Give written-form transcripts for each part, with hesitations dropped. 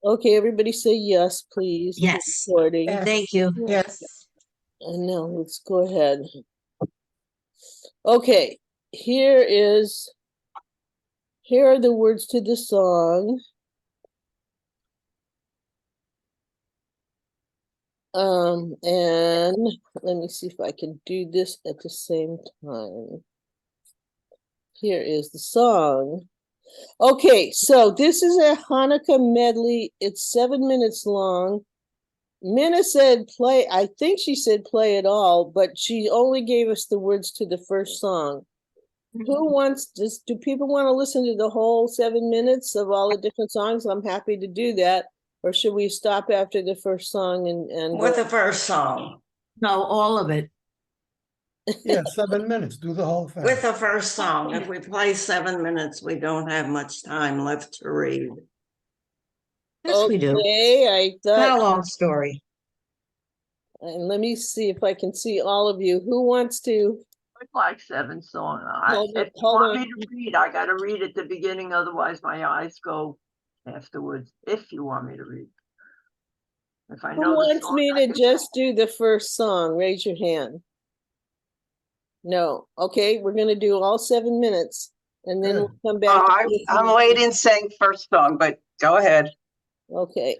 Okay, everybody say yes, please. Yes. Recording. Yes. Thank you. Yes. And now let's go ahead. Okay, here are the words to the song. And let me see if I can do this at the same time. Here is the song. Okay, so this is a Hanukkah medley. It's 7 minutes long. Minna said play, I think she said play it all, but she only gave us the words to the first song. Who wants this? Do people want to listen to the whole 7 minutes of all the different songs? I'm happy to do that. Or should we stop after the first song and With go? the first song. No, all of it. Yeah, 7 minutes, do the whole thing. With the first song. If we play 7 minutes, we don't have much time left to read. Yes, we do. Okay, I Not a thought, long story. and let me see if I can see all of you. Who wants to? I'd like 7 songs. Hold If you hold want on. me to read, I got to read at the beginning, otherwise my eyes go afterwards. If you want me to read. If I Who know the wants song, me I to can- just do the first song? Raise your hand. No. Okay, we're gonna do all 7 minutes and then we'll come back. to I'm waiting saying first song, but go ahead. Okay.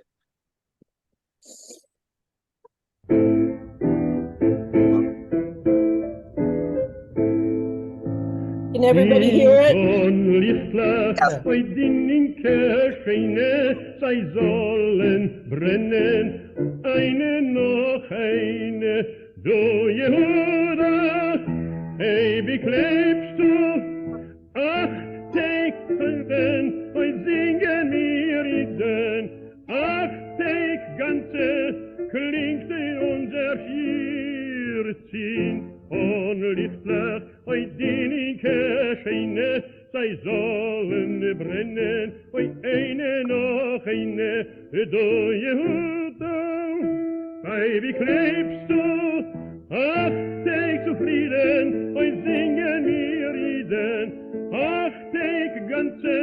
Can everybody hear it? Yeah. Sei sollen brennen, eine noch eine. Du Jehuda, hey, wie klebst du? Ach, Texten, heute singen wir Iden. Ach, ganze klingt unser Schierzin. Und Lichtler, heute dinike Scheine, sei sollen brennen, heute eine noch eine. Du Jehuda, hey, wie klebst du? Ach, zufrieden, heute singen wir Iden. Ach, ganze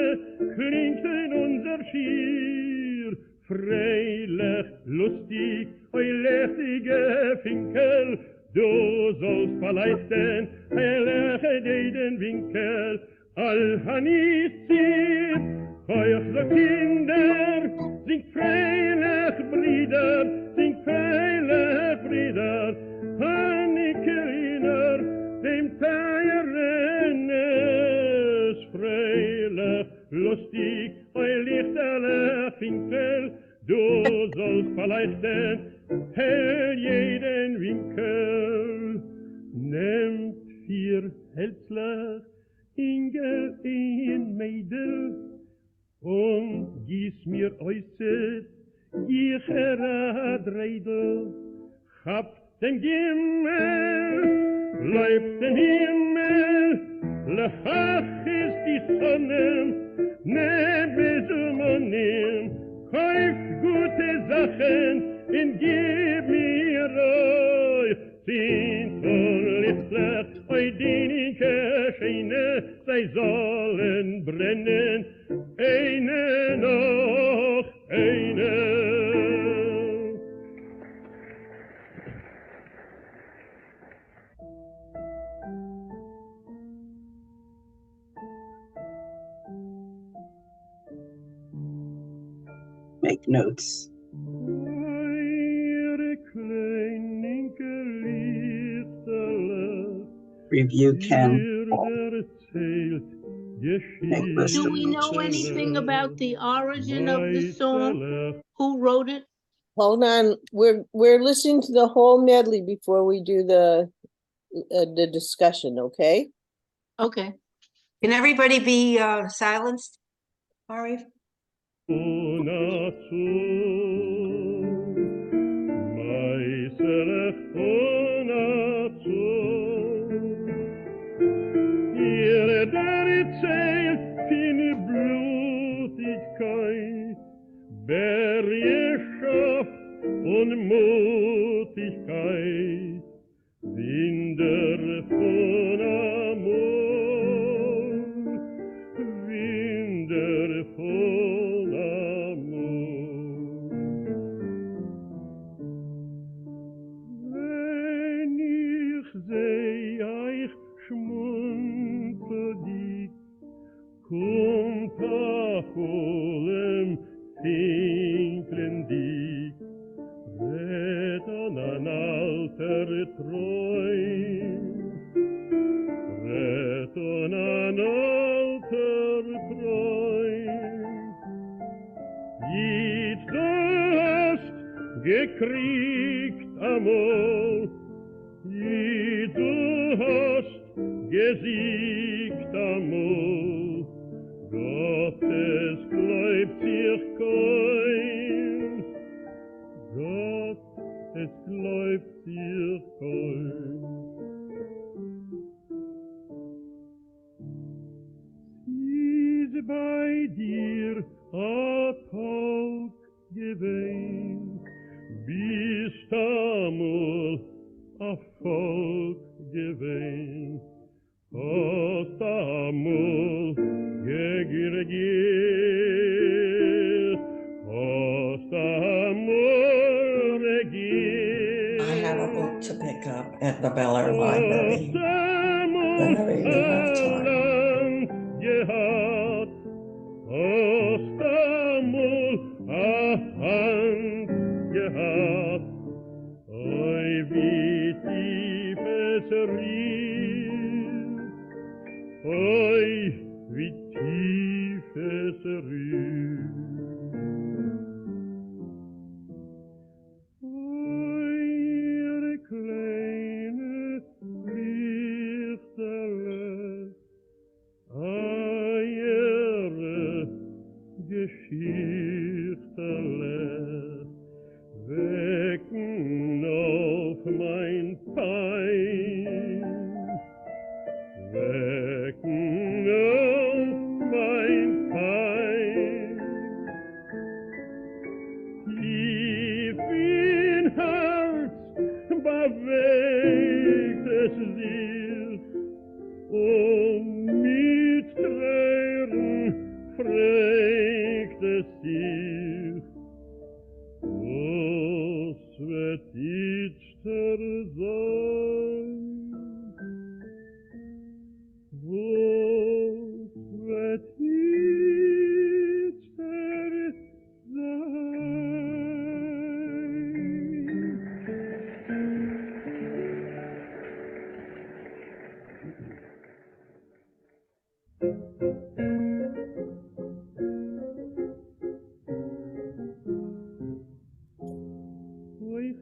klingt unser Schier. Freilich, lustig, lässige Vinkl, du sollst verleisten, heilige den Vinkl. Al-Hanissi, euch so Kinder, singt freilich Brüder, singt freilich Brüder, Hanikeliner, dem Teieren es freilich, lustig, lichterlich Vinkl, du sollst verleisten, hell jeden Winkel. Nehmt 4 Hälsler, Ingel in Mädel, und gieß mir äußert, Gichera Dreidel. Habt den Gimmel, läuft den Himmel, lechach ist die Sonne, Nebesumonim, kauft gute Sachen, und gib mir euch. Sind und Lichtler, dinike Scheine, sei sollen brennen, eine noch eine. Make notes. Review Ken. Do we know anything about the origin of the song? Who wrote it? Hold on. We're listening to the whole medley before we do the discussion, okay? Okay. Can everybody be silenced? Sorry. Bergeschaft und Mutigkeit, Winder von Amor, Winder von Amor. gekriegt amol. Du hast gesiegt amol. Gott, es bleibt sich kein. Gott, es bleibt sich kein. Ist bei dir a Tag gewesen, bist amol a Volk gewesen, hast amol geregiert, hast amol regiert. I have a book to pick up at the Bel Air Library. Whenever you have time. Gehad, hast amol a Hand gehad, oi wie tief es riecht, oi wie tief es riecht. Eure kleine Lichterle, eure Geschichtele, wecken auf mein Pein, wecken auf mein Pein. Tief in Herz bewegt es sich, mit Tränen fragt es sich, was wird jetzt sein? Was wird jetzt sein?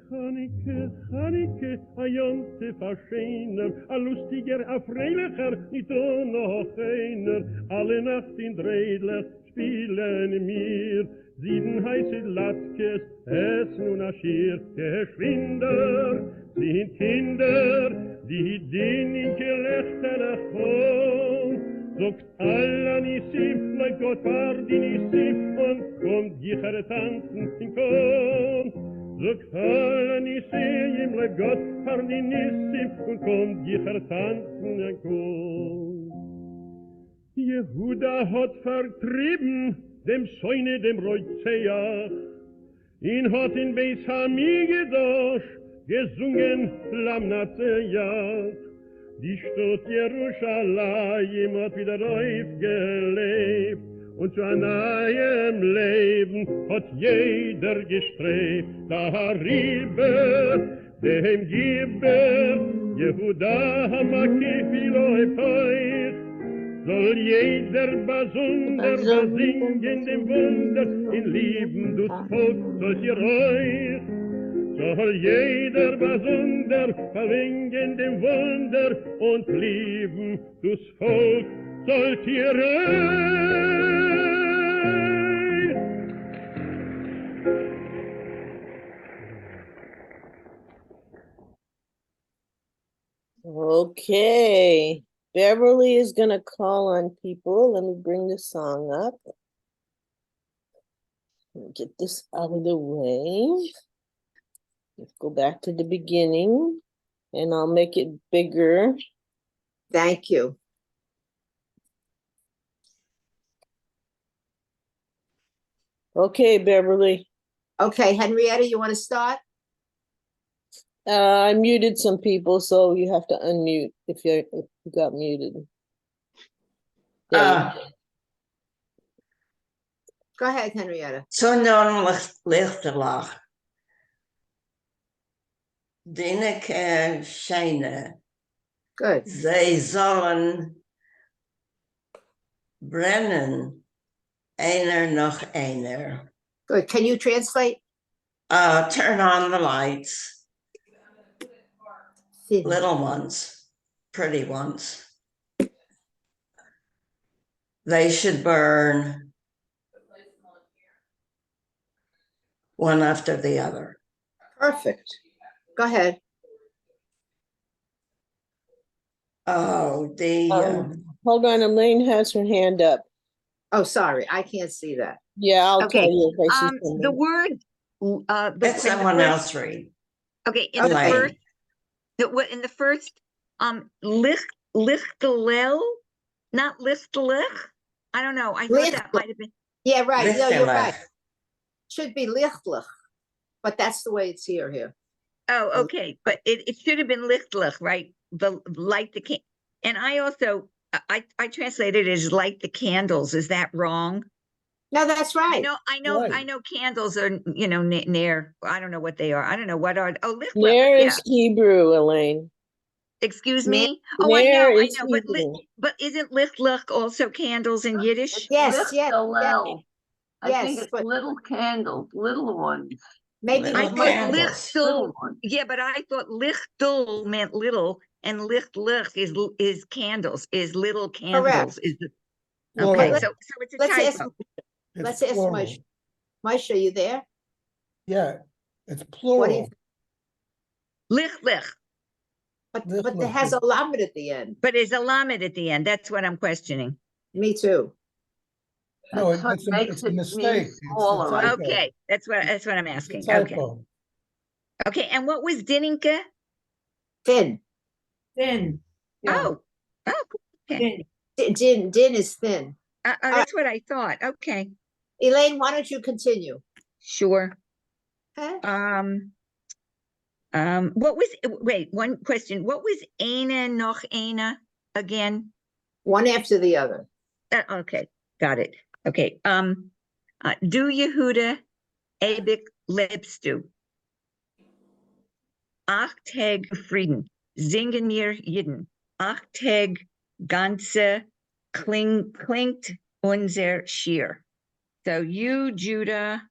Chaneke, a jonte verscheiner, a lustiger, a freilicher, nicht so noch einer. Alle Nacht in Dreidler spielen mir 7 heiße Latkes, essen und Aschir, Geschwinder, sind Kinder, die in Gelächter kommen. Sogt Allah Nissim, leib Gott fahr die Nissim, und kommt Gicher tanzen in Korn. Sogt Allah Nissim, leib Gott fahr die Nissim, und kommt Gicher tanzen in Korn. Jehuda hat vertrieben dem Säune, dem Reutzeach, ihn hat in Beis Hamigedosh gesungen Lamnatzeach. Die Stadt Jerusalem hat wieder aufgelebt, und zu einem neuen Leben hat jeder gestrebt. Darüber, dem Geber, Jehuda Hamakifilo euch, soll jeder besonder besingen dem Wunder, in Lieben du Volk sollt ihr euch. Soll jeder besonder verwingen dem Wunder, und lieben das Volk sollt ihr euch. Okay, Beverly is gonna call on people. Let me bring the song up. Let me get this out of the way. Let's go back to the beginning, and I'll make it bigger. Thank you. Okay, Beverly. Okay, Henrietta, you want to start? I muted some people, so you have to unmute if you got muted. There you go. Go ahead, Henrietta. Zondern lichterlach. Dineke scheine. Good. Zij sollen brennen, einer noch einer. Good. Can you translate? Turn on the lights, Thin. little ones, pretty ones. They should burn one after the other. Perfect. Go ahead. Oh, the, Hold on, Elaine has her hand up. Oh, sorry, I can't see that. Yeah, I'll tell Okay, you if I see the something. word, let in the someone first- else read. Okay, in the Okay. first, in the first, lichtelel, not lichtelech? I don't know, I thought that Lichtlich. might have been, Yeah, right. No, you're right. Lichtenlech. Should be lichtlich, but that's the way it's here. oh, okay, but it should have been lichtelech, right? The, light the can, and I also, I translated it as light the candles, is that wrong? No, that's I right. know, Right. I know candles are, near, I don't know what they are, I don't know what are, oh, lichtelech, Nair yeah. is Hebrew, Elaine. Excuse Nair- me? Oh, I Nair know, is but Hebrew. but isn't lichtlich also candles in Yiddish? It's Yes, yes, Lichtelel. I think yes, it's but little candles, little ones. maybe Little I lichtlich- thought candles. lichtel, Little ones. yeah, but I thought lichtel meant little, and lichtlich is candles, is little candles, is the, okay, Plural. so it's a let's ask, typo. It's let's ask plural. Moshe. Moshe, you there? Yeah, it's What do you, plural. Lichtlich, but Lichtlich it has is- a lamed at the end. but is a lamed at the end, that's what I'm questioning. Me too. No, That's what it's a makes it's a it mean mistake. It's a smaller, I typo. Okay, that's what I'm It's a asking, okay. typo. Okay, and what was Dininka? Thin. Thin. Oh, okay, Thin. Din is thin. that's what I thought, okay, Elaine, why don't you continue? sure. Okay. What was, wait, one question, what was Eina noch Eina again? One after the other. Okay, got it, okay, Du Yehuda Ewig lebst du. Ach Tag Frieden, singen wir Jidden. Ach Tag ganze klingt unser Schier. So you, Judah,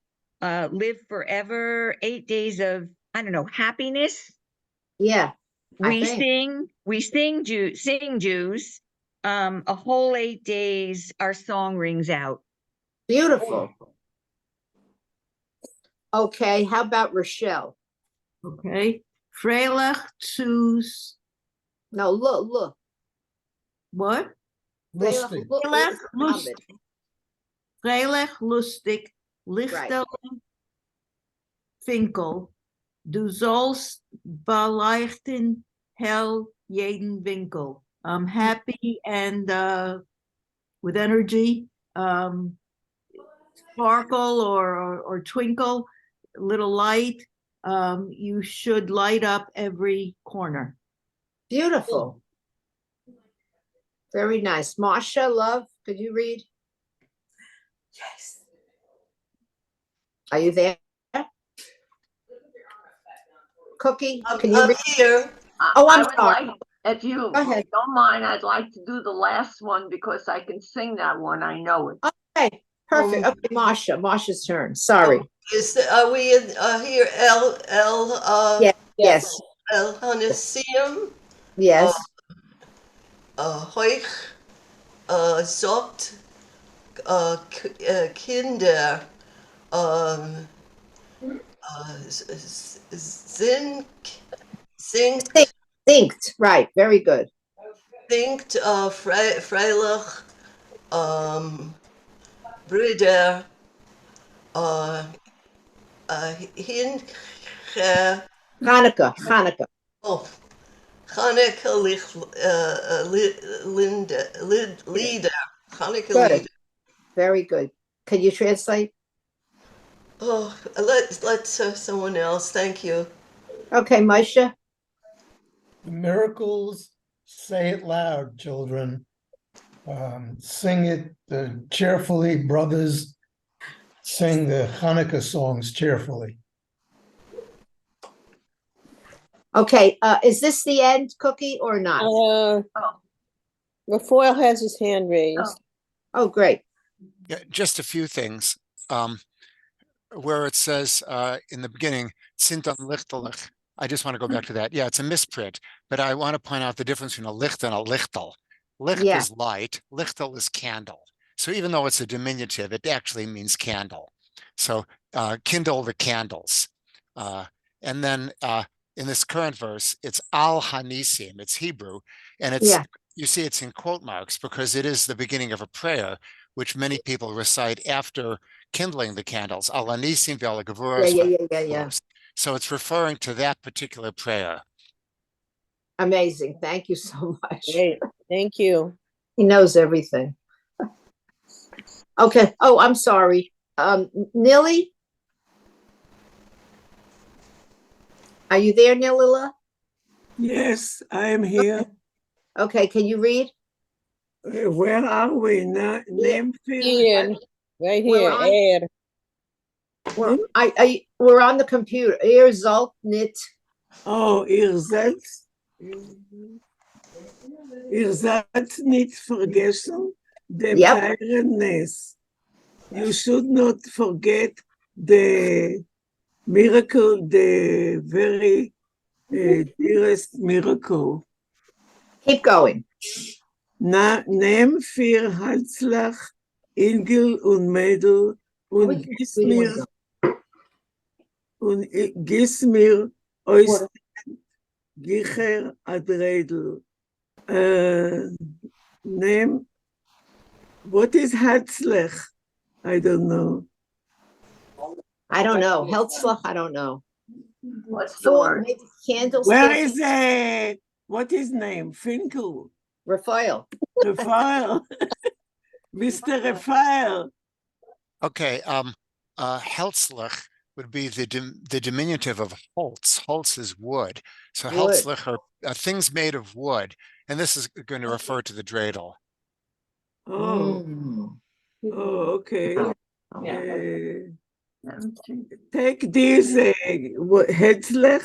live forever, 8 days of, I don't know, happiness. Yeah. I We think. sing Jews, a whole 8 days, our song rings out. Beautiful. Okay, how about Rochelle? Okay. Freilich zu, No, look. what? Lustig. Freilich lustig. Freilich lustig. Lichtel Vinkl. Du sollst beleuchten hell jeden Winkel. Happy and with energy. Sparkle or twinkle, little light. You should light up every corner. Beautiful. Very nice. Masha, love, could you read? Yes. Are you there? Cookie, I'm, can you I'm read? here. Oh, I'm I would sorry. like, if you ahead. don't mind, I'd like to do the last one because I can sing that one. I know it. Okay, perfect. Okay, Masha's turn. Sorry. Are we in, here, Yes, yes, El Hanesium, yes. Heuch, Zot, Kinder, Synced, right, very good. Singt, Freilich, Brüder, Hinche, Hanukkah. oh, Hanukkah Lieder, Hanukkah Good. Lieder. Very good. Can you translate? Oh, let someone else. Thank you. Okay, Masha. The miracles, say it loud, children. Sing it cheerfully, brothers. Sing the Hanukkah songs cheerfully. Okay, is this the end, Cookie, or not? Oh, Rafael has his hand raised. Oh, great. Yeah, just a few things. where it says in the beginning, Sinton lichterlich. I just want to go back to that. Yeah, it's a misprint, but I want to point out the difference between a licht and a lichtel. Licht Yeah. is light, lichtel is candle. So even though it's a diminutive, it actually means candle. So kindle the candles. And then in this current verse, it's al hanisim, it's Hebrew, and it's Yeah. you see it's in quote marks because it is the beginning of a prayer, which many people recite after kindling the candles. Al hanisim ve'al Yeah, gevuros yeah. so it's referring to that particular prayer. Amazing. Thank you so much. Great, thank you. He knows everything. Okay. Oh, I'm sorry. Nilly? Are you there, Nilila? Yes, I am here. Okay, can you read? Where are we? Name Ian, right We're here, on- air. We're on the computer. Ihr sollt nicht. Oh, ihr seid nicht vergessen the Yep. tiredness. You should not forget the miracle, the very dearest miracle. Keep going. Nimm für Halslach, Ingel und Mädel und gieß mir aus Gicher Adredel. Name, what is Hatzlech? I don't know. I don't know. Heldslach, I don't know. What's the word? Maybe candles. Where is what is name? Vinkl. Raphael. Raphael. Mr. Raphael. Okay, Heltzlich would be the diminutive of Holz. Holz is wood. So Wood. Heltzlich are things made of wood. And this is going to refer to the dreidel. Oh, Mm. oh, okay. Yeah. Take these Hetzlech,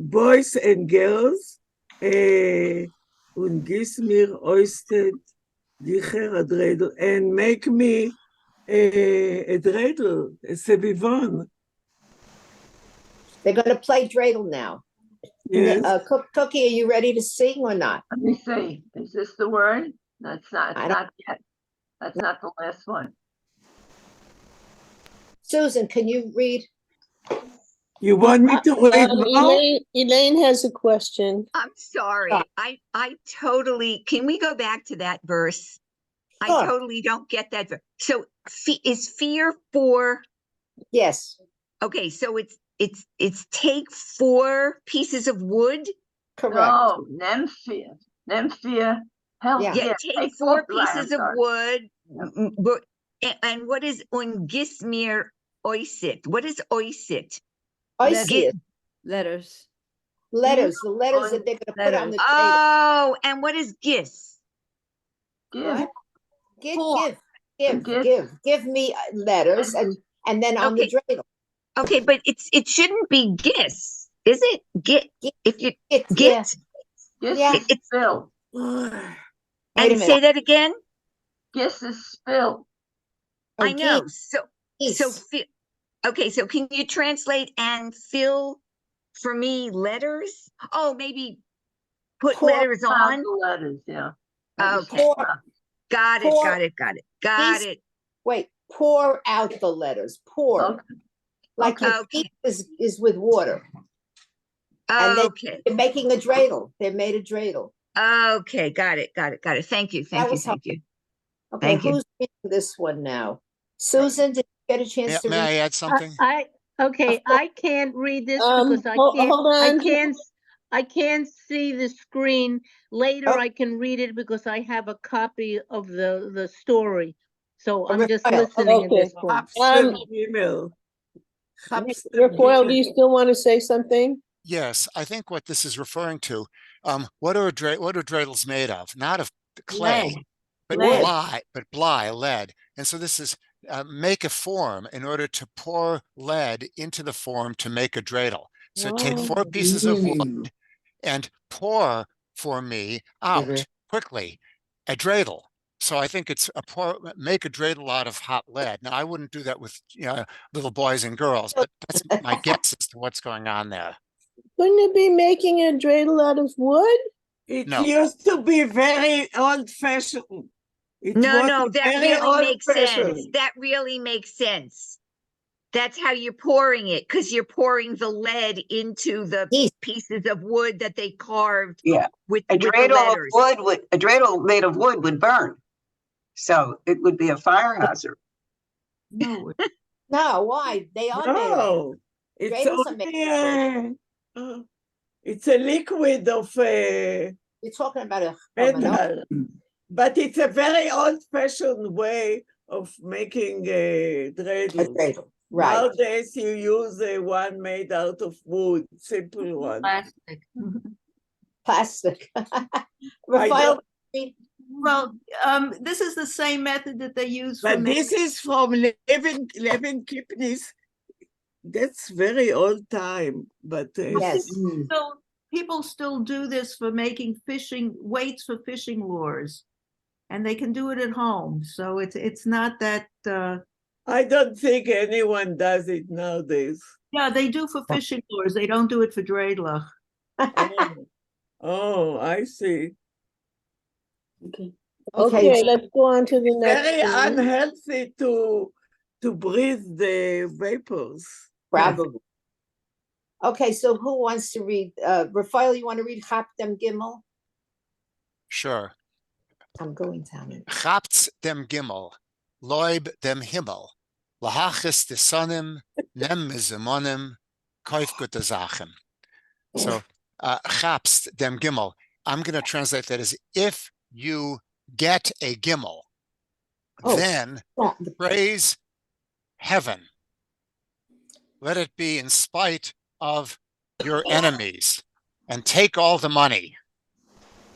boys and girls, und gieß mir oisted Gicher a dreidel, and make me a dreidel, a sebivon. They're going to play dreidel now. Yes. Cookie, are you ready to sing or not? Let me see. Is this the word? That's not. I don't- Not yet. That's not the last one. Susan, can you read? You want me to read more? Elaine has a question. I'm sorry. I totally, can we go back to that verse? I Sure. totally don't get that. So is fear for, Yes. okay, so it's take 4 pieces of wood. Correct. No, Nemphia. Nemphia. Help. Yeah. Yeah, take 4 right, I'm pieces of sorry. wood. And what is ungismir oisit? What is oisit? I see it. Letters. Letters, the letters that they're going to put on the table. Oh, and what is gis? Give. What? Give me letters and then on the dreidel. Okay, but it shouldn't be gis, is it? If you Git, git, Gis Yeah. is spilled. Wait a and minute. say that again. Gis is spilled. Oh, I know. geese. Okay, so can you translate and fill for me letters? Oh, maybe put Pour letters Count on. the letters, yeah. Okay, got it, pour- got it, got it, got Geese. it. Wait, pour out the letters. Pour. Okay. Like your Okay. feet is with water. And they- Okay, They're making a dreidel. They made a dreidel. okay, got it, got it, got it. Thank you, That thank you, was thank you. Okay, Thank you. who's reading this one now? Susan, did you get a chance to May I read? add something? Okay, I can't read this because I hold can't, on. I can't see the screen. Later, Oh. I can read it because I have a copy of the story. So I'm just Raphael, listening at okay. this point. Hapster Gimel. Rafael, do you still want to say something? Yes, I think what this is referring to, what are dreidels made of? Not of clay, Lead. but Lead. lead. And so this is make a form in order to pour lead into the form to make a dreidel. So take 4 pieces of wood and pour for me out quickly a dreidel. So I think it's make a dreidel out of hot lead. Now, I wouldn't do that with little boys and girls, but that's my guess as to what's going on there. Wouldn't it be making a dreidel out of wood? It No. used to be very old-fashioned. It No, was no, that very really makes sense. old-fashioned. That really makes sense. That's how you're pouring it, because you're pouring the lead into the Yes. pieces of wood that they carved Yeah. with A the dreidel of letters. wood a dreidel made of wood would burn. So it would be a fire hazard. No, No, why? They are made of. No, it's Dreidels are made only it's a liquid of You're talking about a metal, but it's a very old-fashioned way of making a dreidels. dreidel. Right. Nowadays, you use one made out of wood, simple one. plastic. Plastic. I Raphael, Well, this is the same method that they use for But this is from Levin Kipnis. That's very old time, but yes. people still do this for making fishing weights for fishing lures, and they can do it at home. So it's not that. I don't think anyone does it nowadays. Yeah, they do for fishing lures. They don't do it for dreidel. Oh, I see. Okay, let's go on to the next Very one. unhealthy to breathe the vapors. Probably. Okay, so who wants to read? Raphael, you want to read Chap Dem Gimel? Sure. I'm going down. Chapt dem Gimel, loib dem Himmel, lahachis de sonim, nem mizumonim, koif gute Sachen. So, chapst dem Gimel, I'm going to translate that as if you get a Gimel, then praise heaven. Let it be in spite of your enemies and take all the money.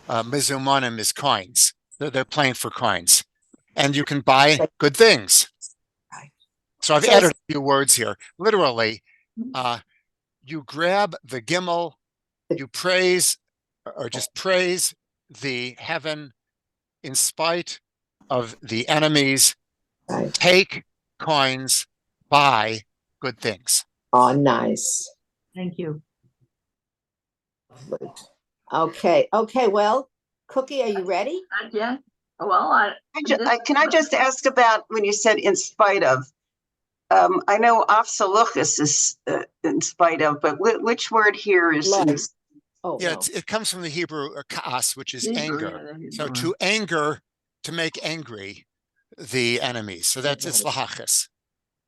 Mizumonim is coins. They're playing for coins. And you can buy good things. So I've added a few words here. Literally, you grab the Gimel, you praise or just praise the heaven in spite of the enemies, take coins, buy good things. Oh, nice. Thank you. Okay, well, Cookie, are you ready? Not yet. Well, Can I just ask about when you said in spite of? I know afsaluchis is in spite of, but which word here is? Oh, yeah, no. it comes from the Hebrew kaas, which is Hebrew, anger. yeah, So Hebrew. to make angry the enemies. So that's it's lahachis.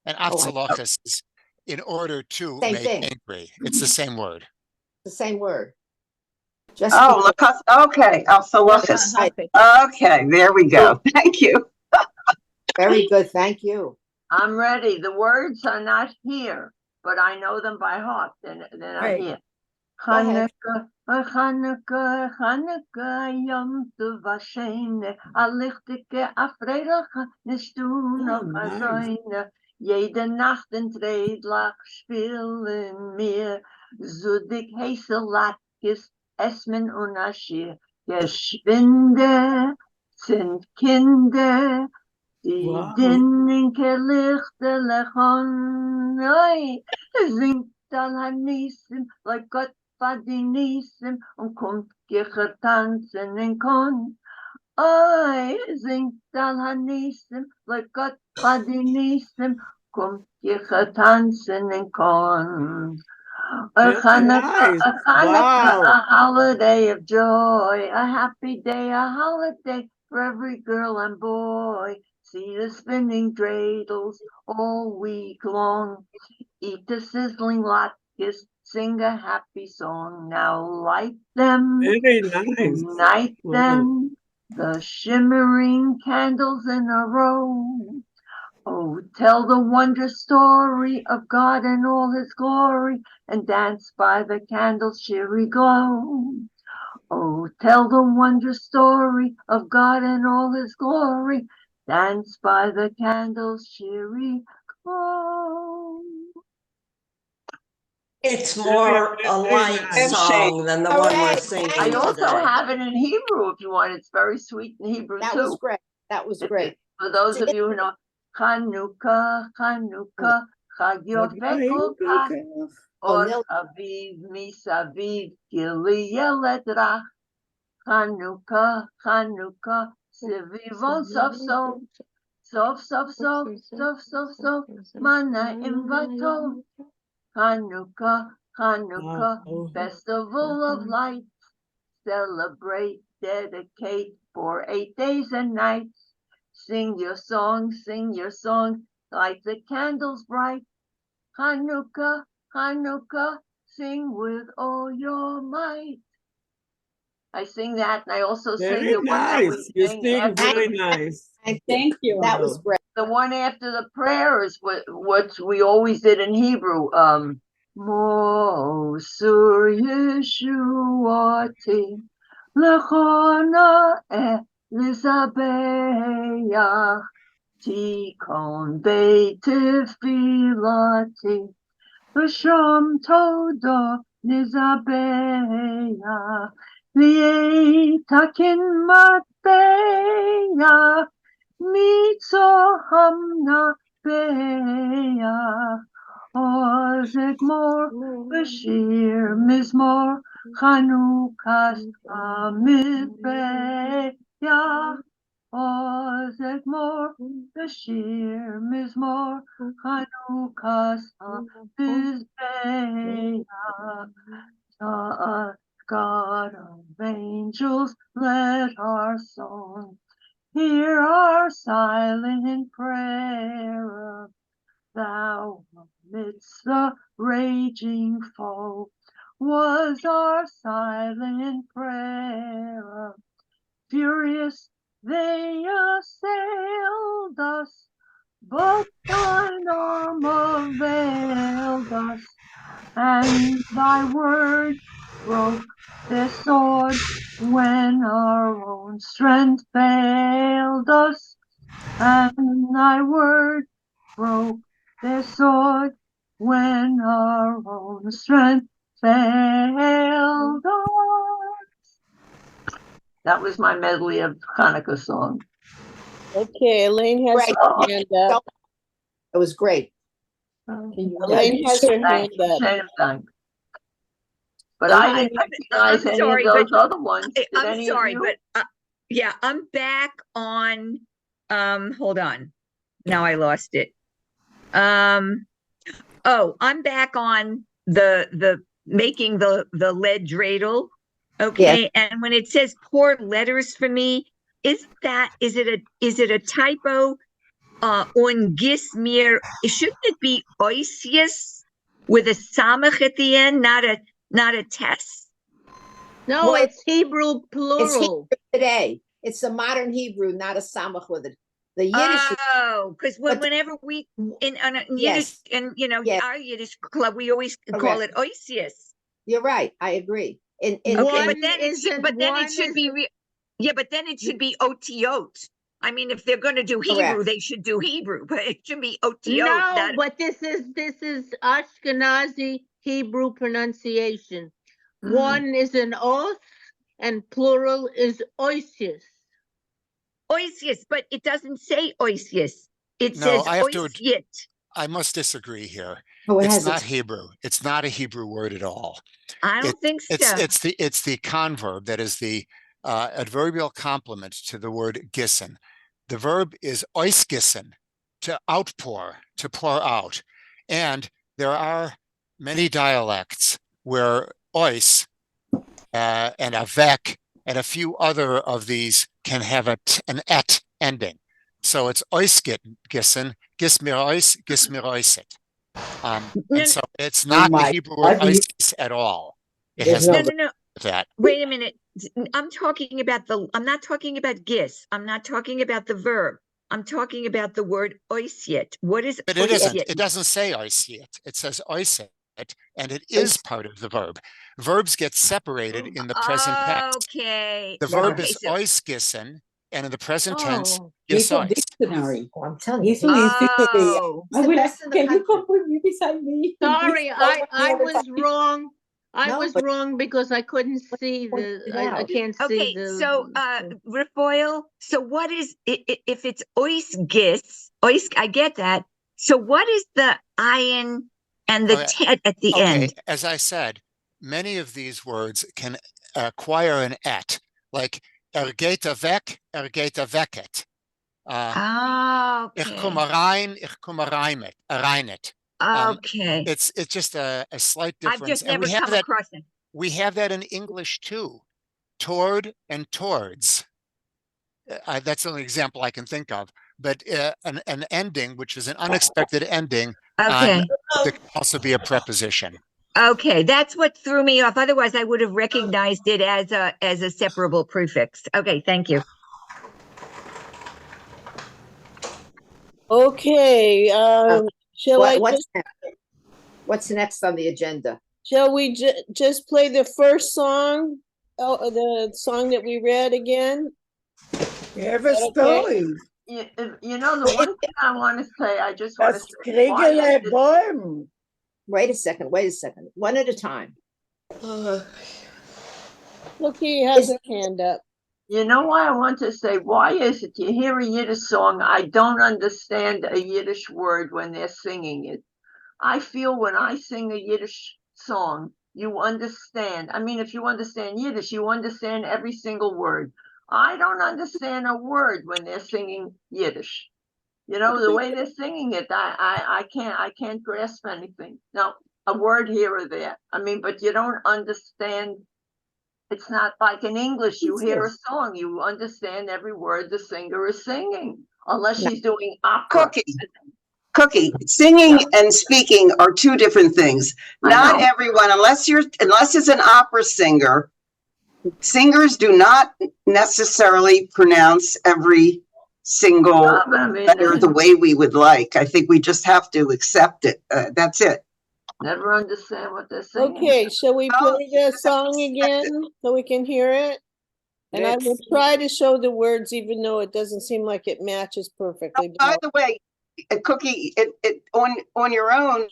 And afsaluchis is in order to Same make thing. angry. It's the same word. The same word. Just Okay, afsaluchis. Okay, there we go. Thank you. very good. Thank you. I'm ready. The words are not here, but I know them by heart. Then I hear. ahead. Chanukah, Chanukah, Yom Tov Hashem, Alichtike, Afreilacha, Nishtuna, Azoine, jede Nacht in Dreidlach spielen mir, Zudik Heiselatkis, Esmen und Ashir, Geschwinde sind Kinder, die Dinninke Lichte lechon, oi, singt al Hanisim, like Gott Fadinissim, und kommt Gicher tanzen in Kon. Oi, singt al Hanisim, like Gott Fadinissim, kommt Gicher tanzen in Kon. A Hanukkah, a holiday of joy, a happy day, a holiday for every girl and boy. See the spinning dreidels all week long. Eat the sizzling latkes, sing a happy song. Now light them, Very nice. ignite them, the shimmering candles in a row. Oh, tell the wondrous story of God and all his glory, and dance by the candle's cheery glow. Oh, tell the wondrous story of God and all his glory, dance by the candle's cheery glow. It's more a light song than the one we're singing I also today. have it in Hebrew if you want. It's very sweet in Hebrew That too. was great. That was great. For those of you who know, Chanukah, Chanukah, Chag Yofei Kol Kach, Or Nil- Aviv Misaviv, Gili Yeled Rach, Chanukah, Chanukah, Sivivon Sof Sof, Sof Sof Sof, Sof Sof Sof, Mana'im Vatov, Chanukah, Chanukah, Festival of Lights, celebrate, dedicate for 8 days and nights. Sing your song, light the candles bright. Hanukkah, Hanukkah, sing with all your might. I sing that, and I also sing Very the one that we nice. You sing after very the, nice. Thank you. That was great. the one after the prayer is what we always did in Hebrew. Mosur Yeshuati Lechona Elizabeach Tikon Beit Tefilati V'sham Todo Nizabeach V'yetakin Matbeach Mitzohamna Beach Ozegmor Bashir Mizmor Chanukas Amizbeach Ozegmor Bashir Mizmor Chanukas Amizbeach God of angels, let our song hear our silent prayer. Thou amidst the raging foe was our silent prayer. Furious they assailed us, but thine arm availed us, and thy word broke their sword when our own strength failed us, and thy word broke their sword when our own strength failed us. That was my medley of Hanukkah songs. Okay, Elaine has Great. her hand up. It was great. Elaine has her hand up. Thanks. But I didn't recognize I'm any sorry, of those but other ones. Did I'm any of sorry, you? but yeah, I'm back on. Hold on. Now I lost it. Oh, I'm back on the making the lead dreidel. Okay, and when it says poor letters for me, is it a typo? On Gismir, shouldn't it be oisius with a samach at the end, not a test? No, Well, it's Hebrew plural. It's Hebrew today. It's a modern Hebrew, not a samach with it. The Yiddish. Oh, because whenever we in Yiddish, and our Yiddish club, we always call it oisius. You're right. I agree. Okay, but then it should be yeah, but then it should be otiot. I mean, if they're going to do Hebrew, they should do Hebrew, but it should be otiot. No, but this is Ashkenazi Hebrew pronunciation. One is an oath, and plural is oisius. Oisius, but it doesn't say oisius. It No, says I have oisiet. I must disagree here. Oh, it's not Hebrew. It's not a Hebrew word at all. I don't think so. It's the converb that is the adverbial complement to the word gissen. The verb is oisgissen, to outpour, to pour out. And there are many dialects where ois and avec and a few other of these can have an et ending. So it's oisgissen, gismir ois, gismir oisit. And so it's not the Hebrew word ois at all. It has no. that. Wait a minute. I'm not talking about gis. I'm not talking about the verb. I'm talking about the word oisiet. What is But it isn't. It doesn't say oisiet. It says oisit, and it is part of the verb. Verbs get separated in the present tense. Okay. The verb is oisgissen, and in the present tense, gis ois. Dictionary. Oh, I'm telling you. Oh. Sorry, I was wrong. I No, was but- wrong because I couldn't see point the, it I out. can't see Okay, the. so Rafael, so what is if it's ois gis, ois, I get that. So what is the ayin and the Okay. tet at the Okay, end? as I said, many of these words can acquire an et, like geht weg, weket. Oh, Ich okay. komme rein, ich komme reinet. Okay. It's just a slight I've difference. just And never we have come that, across it. we have that in English too. Toward and towards. That's the only example I can think of. But an ending, which is an unexpected ending, Okay. that can also be a preposition. Okay, that's what threw me off. Otherwise, I would have recognized it as a separable prefix. Okay, thank you. Okay, shall I, What's next on the agenda? shall we just play the first song? Oh, the song that we read again? You have a Okay. story. You know, the one thing I want to say, I just want to Das say, why Kriegele is it- Bäum. Wait a second, one at a time. Cookie has her hand up. you know why I want to say, why is it you hear a Yiddish song, I don't understand a Yiddish word when they're singing it. I feel when I sing a Yiddish song, you understand. I mean, if you understand Yiddish, you understand every single word. I don't understand a word when they're singing Yiddish. You know, the way they're singing it, I can't grasp anything. Now, a word here or there. I mean, but you don't understand. It's not like in English, you hear a song, you understand every word the singer is singing, unless she's doing opera. Cookie, singing and speaking are two different things. I Not know. everyone, unless it's an opera singer, singers do not necessarily pronounce every single But I mean, letter the way we would like. I think we just have to accept it. That's it. never understand what they're singing. Okay, shall we Oh, play the song again so we can hear it? And I will try to show the words even though it doesn't seem like it matches perfectly. but By I'll- the way, Cookie, it on your own,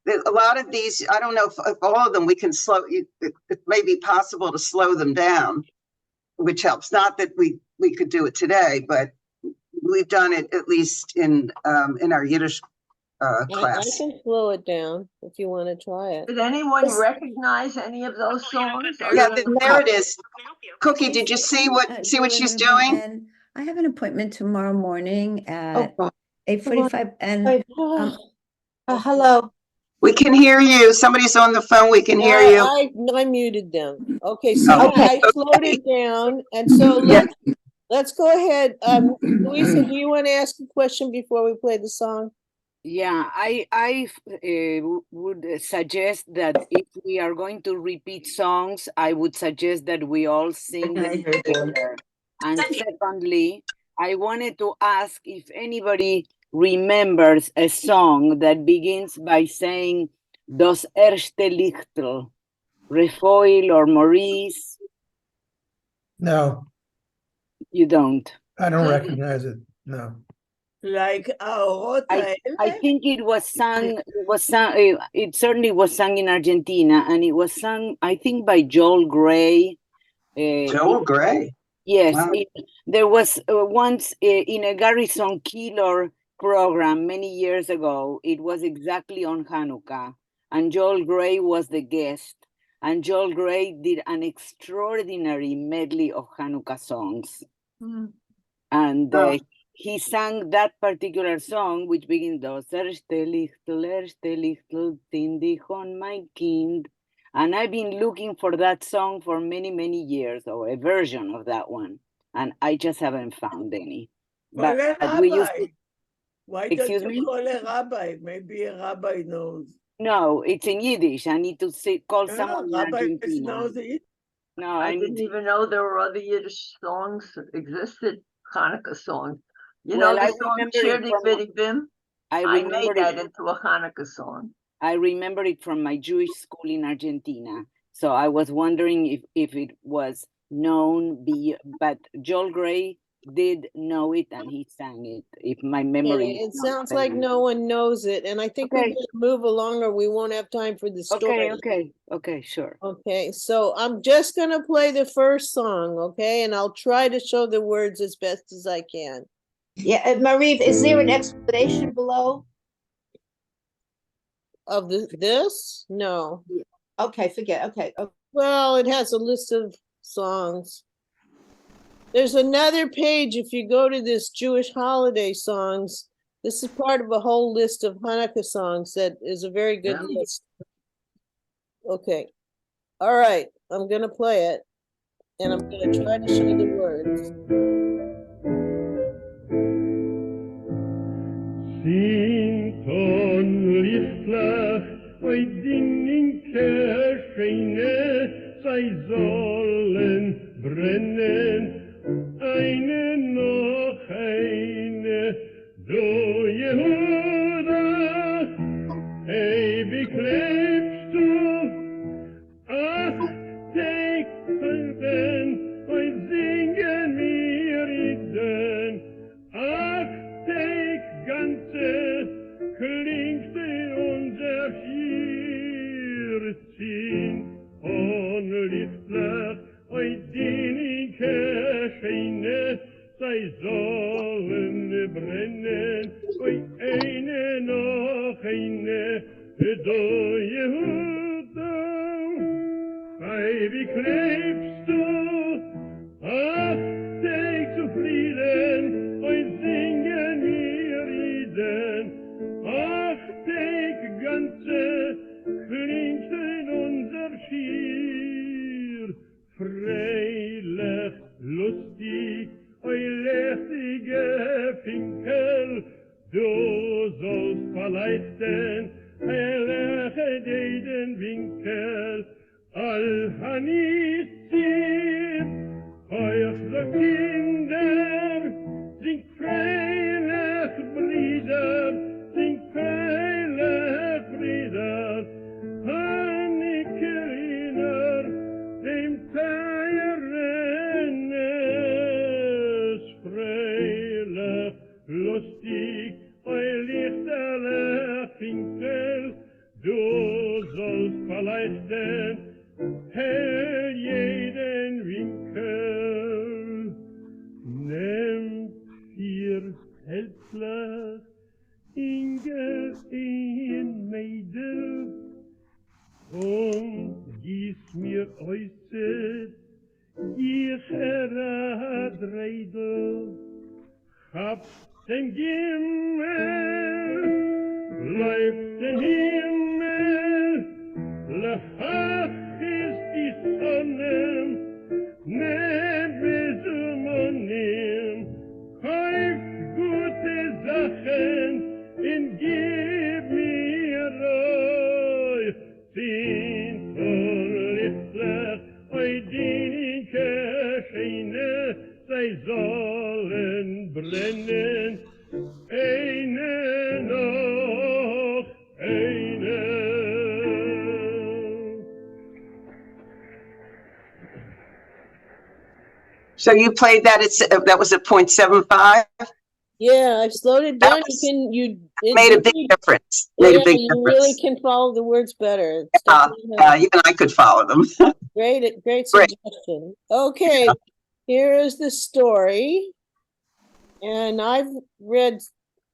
a lot of these, I don't know if all of them we can slow. It may be possible to slow them down, which helps. Not that we could do it today, but we've done it at least in our Yiddish I class. can slow it down if you want to try it. Did anyone recognize any of those songs? Yeah, there it is. Cookie, did you see what she's doing? And I have an appointment tomorrow morning at God. 8:45 and Hello. We can hear you. Somebody's on the phone. We can hear you. I muted them. Okay, so Okay, I slowed it down, and so let's go ahead. Louisa, do you want to ask a question before we play the song? Yeah, I would suggest that if we are going to repeat songs, I would suggest that we all sing them together. And secondly, I wanted to ask if anybody remembers a song that begins by saying Das erste Lichtel, Refoil or Maurice. No, You don't. I don't recognize it. No. Like I think it was sung, it certainly was sung in Argentina, and it was sung, I think, by Joel Gray. Joel Gray. Yes, Wow. there was once in a Garrison Keillor program many years ago, it was exactly on Hanukkah, and Joel Gray was the guest, and Joel Gray did an extraordinary medley of Hanukkah songs. And he sang that particular song, which begins, Das erste Lichtel, Tindichon, mein Kind. And I've been looking for that song for many, many years, or a version of that one. And I just haven't found any. Call a But we used rabbi. to, Why excuse don't me? you call a rabbi? Maybe a rabbi knows. No, it's in Yiddish. I need to call No, someone in rabbis Argentina. knows it. No, I I need didn't to. even know there were other Yiddish songs that existed, Hanukkah songs. You Well, know I the song remember it Shirdi from- Biddy Bim? I I remember made that it. into a Hanukkah song. I remember it from my Jewish school in Argentina. So I was wondering if it was known, but Joel Gray did know it and he sang it, if my Okay, memory it is not sounds like failing. no one knows it, and I think we Okay. better move along or we won't have time for the story. Okay, sure. Okay, so I'm just gonna play the first song, okay? And I'll try to show the words as best as I can. Yeah, Marie, is there an explanation below? Of this? No. Okay, forget, okay. Well, it has a list of songs. There's another page, if you go to this Jewish holiday songs, this is part of a whole list of Hanukkah songs that is a very good list. Okay, all right, I'm gonna play it, and I'm gonna try to show the words. Sinton lichtlach, oi dingen Kerscheine, sei sollen brennen, eine noch eine, du Jehuda, ewig lebst du, ach, Tekelben, oi singen mir Iden, ach, ganze klingt in unser Schierzin und Lichtlach, oi dinike Scheine, sei sollen brennen, oi eine noch eine, do Jehuda, ewig lebst du, ach, take zufrieden, oi singen wir Iden, ach, take ganze klingt in unser Schier, freilich, lustig, oi lässige Vinkl, du sollst verleichten, herrliche den Vinkl, all Hanissim, euch so Kinder, singt freilich, Brüder, singt freilich, Brüder, Hannikeliner, dem Feierennes, freilich, lustig, eu lichterlich Vinkl, du sollst verleichten, Herr jeden Winkel, nehmt vier Hälftlach, Inger in Mädel, und gieß mir äußert, ihr Heradreidel, habt den Gimmel, läuft den Himmel, lechach ist die Sonne, Nebesumonim, kauft gute Sachen, und gib mir euch, sind Lichtlach, oi dinike Scheine, sei sollen brennen, eine noch eine. So you played that that was at 0.75? Yeah, I've slowed it That down. was- You Made a big difference. Made a big you really difference. can follow the words better. It's definitely helped. Even I could follow them. Great Great. suggestion. Okay, here is the story. And I've read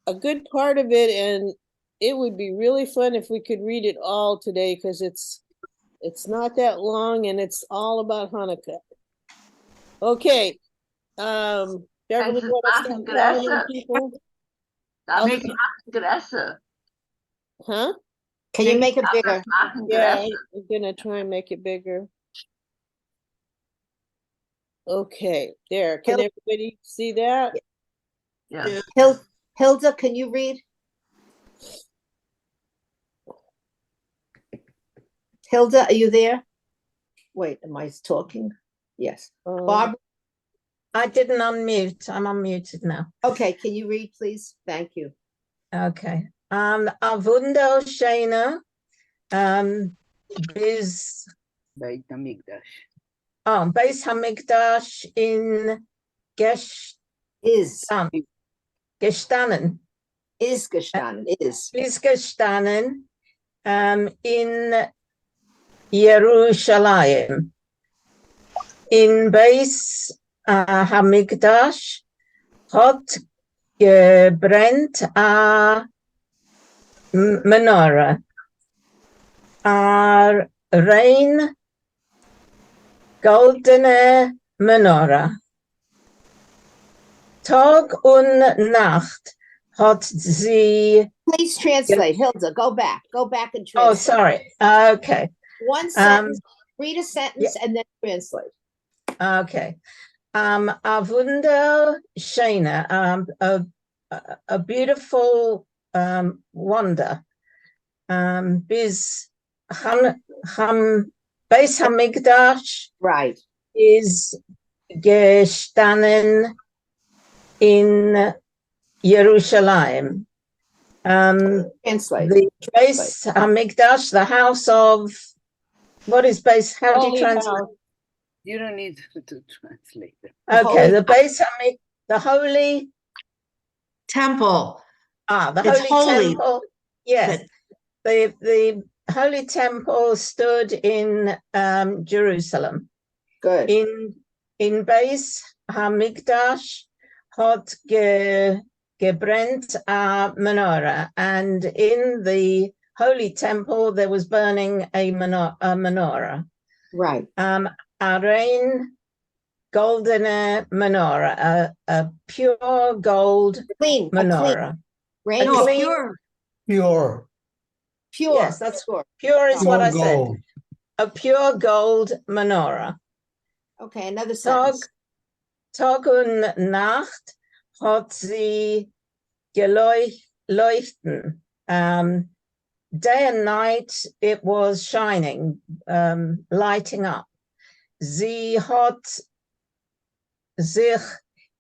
a good part of it, and it would be really fun if we could read it all today because it's not that long and it's all about Hanukkah. Okay. Beverly, Thanks, you wanna start calling people? That's Gressa. Huh? Can you make it bigger? Yeah, I'm gonna try and make it bigger. Okay, there. Can everybody see that? Yeah. Hilda, can you read? Hilda, are you there? Wait, am I talking? Yes. Barbara? I didn't unmute. I'm unmuted now. Okay, can you read, please? Thank you. Okay. A wunderschöne, bis Beit HaMikdash. Beis Hamikdash in Is, gestanden, is gestanden, is. ist gestanden in Jerusalem. In Beis Hamikdash hat gebrennt a Menorah. A rein goldene Menorah. Tag und Nacht hat sie. Please translate, Hilda, go back and translate. Oh, sorry. Okay. One sentence, read a sentence and then translate. Okay. A wunderschöne, a beautiful wonder. Bis Beis Hamikdash right is gestanden in Jerusalem. Translate. The Beis Hamikdash, the house of, what is Beis? How do you translate? You don't need to translate it. Okay, the Beis Hamikdash, the holy temple. The It's holy temple. Yes, the holy temple stood in Jerusalem. Good. In Beis Hamikdash hat gebrennt a menorah, and in the holy temple there was burning a menorah. Right. A rein goldene menorah, a pure gold menorah. Rain no, clean, pure. Pure. Pure. Yes, that's pure is what I said. Gold. A pure gold menorah. Okay, another sentence. Tag und Nacht hat sie geleuchten. Day and night it was shining, lighting up. Sie hat sich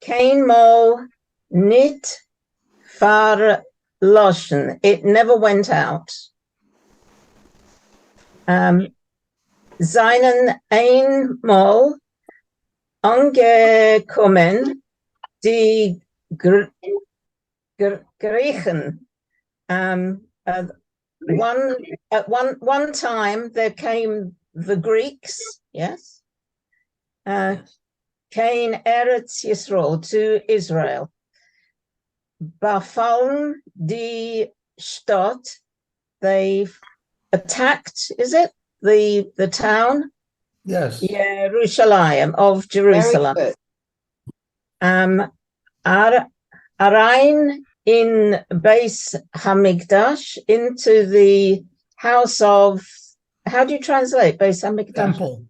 keinmal nicht verloschen. It never went out. Seinen einmal angekommen, die Griechen. At one time there came the Greeks, yes. Came Eretz Yisrael to Israel. Befallen die Stadt, they attacked, is it? The town? Yes. Jerusalem, of Jerusalem. Very good. Arain in Beis Hamikdash, into the house of, how do you translate Beis Hamikdash? Temple.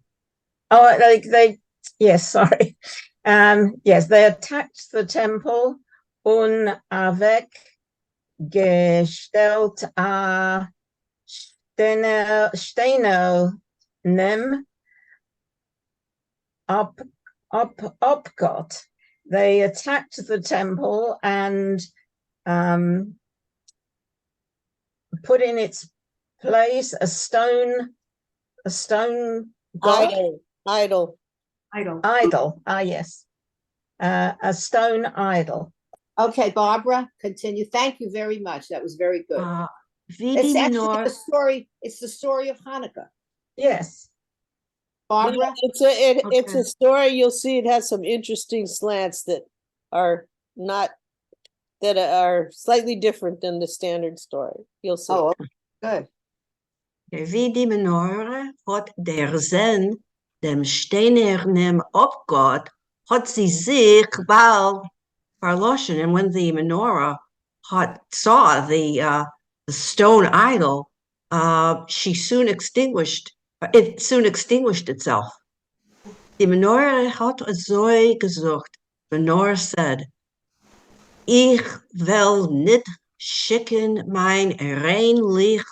Oh, they yes, sorry. Yes, they attacked the temple und avec gestellt a Steiner nem up got. They attacked the temple and put in its place a stone god? Idol. Yes. A stone idol. Okay, Barbara, continue. Thank you very much. That was very good. It's actually the story. It's the story of Hanukkah. Yes. Barbara? It's a story. You'll see it has some interesting slants that are slightly different than the standard story. You'll see. Oh, good. Wie die Menorah hat der Zen dem steinernem Abgott hat sie sich bald verloschen. And when the menorah saw the stone idol, it soon extinguished itself. Die menorah hat so gesucht. Menorah said, ich will nicht schicken mein rein Licht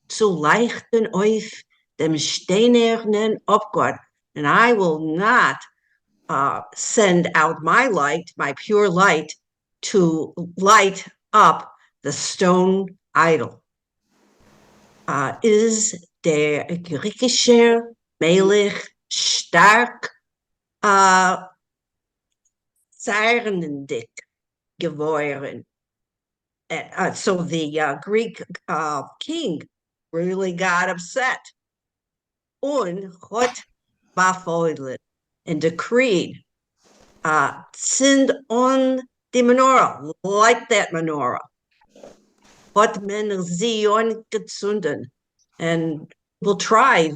zu leichten auf dem steinernen Abgott, and I will not send out my light, my pure light, to light up the stone idol. Is der griechische Melech stark zeirendig geworden. And so the Greek king really got upset. Und hat befehligt and decreed, send on the menorah, light that menorah. Hat men sie angezündet, and will try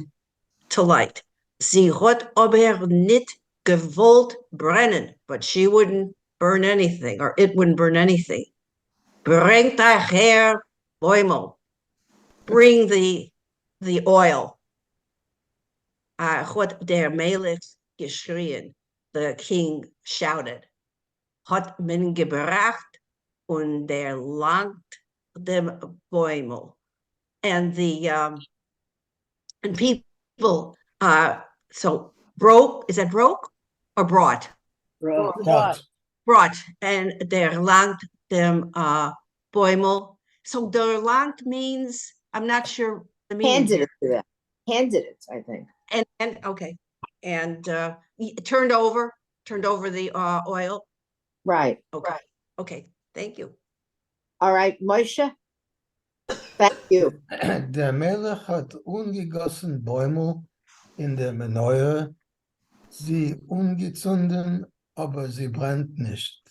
to light. Sie hat aber nicht gewollt brennen, but she wouldn't burn anything, or it wouldn't burn anything. Bringt her Boimel. Bring the oil. Hat der Melech geschrien, the king shouted. Hat men gebracht und der langt dem Boimel. And the and people so broke, is that broke or brought? Brought, and der langt dem Boimel. So der langt means, I'm not sure the meaning. Handed it to them. Handed it, I think. And okay, and turned over the oil. Right. Okay. Right. Okay. Thank you. All right, Moshe. Thank you. Der Melech hat ungegossen Bäumel in der Menorah, sie ungezündet, aber sie brennt nicht.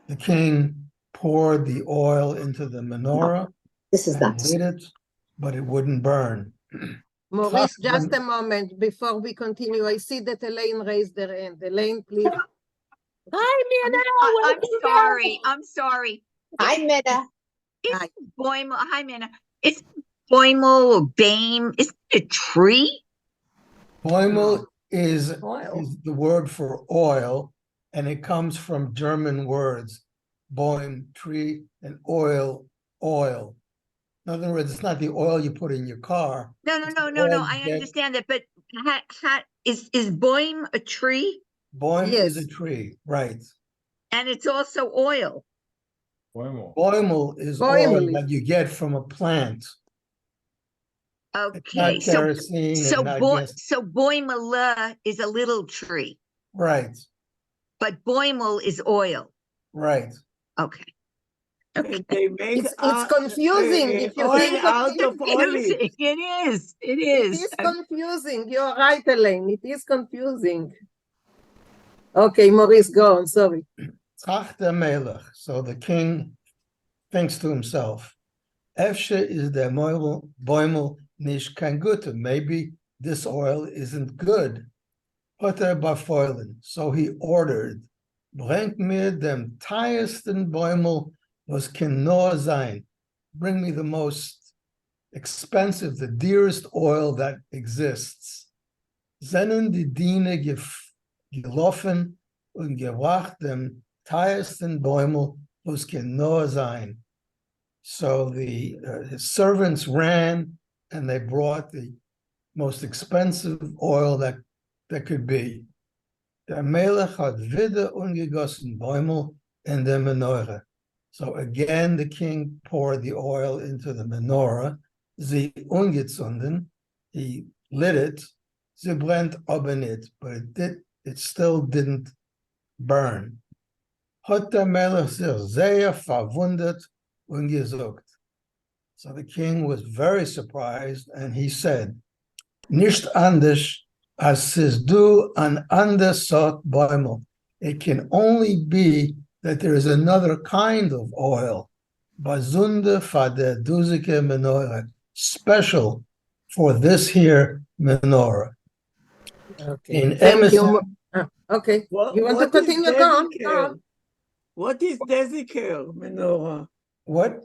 The king poured the oil into the menorah, lit it, but it wouldn't burn. Maurice, just a moment before we continue. I see that Elaine raised her hand. Elaine, please. Hi, Minna. I'm sorry. Hi, Minna. Hi, Minna. Is Boimel or Bame? Is it a tree? Bäumel is the word for oil, and it comes from German words, Bäum, tree, and oil. In other words, it's not the oil you put in your car. No. I understand that, but is Boim a tree? Boim is a tree, right? And it's also oil. Boimel is oil that you get from a plant. Okay, so Boimela is a little tree. Right. But Boimel is oil. Right. Okay. They make it's confusing if you oil think out of olive. It is. It is confusing. You're right, Elaine. It is confusing. Okay, Maurice, go on. Sorry. Melech. So the king thinks to himself, Efshe is der Boimel nicht kein Gute. Maybe this oil isn't good. Hat befeuillen. So he ordered, bringt mir dem teuersten Boimel, was can nur sein. Bring me the most expensive, the dearest oil that exists. Sennen die Diener gelaufen und gebracht dem teuersten Boimel, was can nur sein. So his servants ran and they brought the most expensive oil that could be. Der Melech hat wieder ungegossen Bäumel in der Menorah. So again, the king poured the oil into the menorah. Sie ungezündet, he lit it. Sie brennt aber nicht, but it still didn't burn. Hat der Melech sich sehr verwundert und gesagt. So the king was very surprised, and he said, Nicht anders als es du an anders sort Bäumel. It can only be that there is another kind of oil, Bazunde for the Duzike menorah, special for this here menorah. Okay. In Thank you. Emerson, Okay. You want to continue? Go on. What is Deziker menorah? What?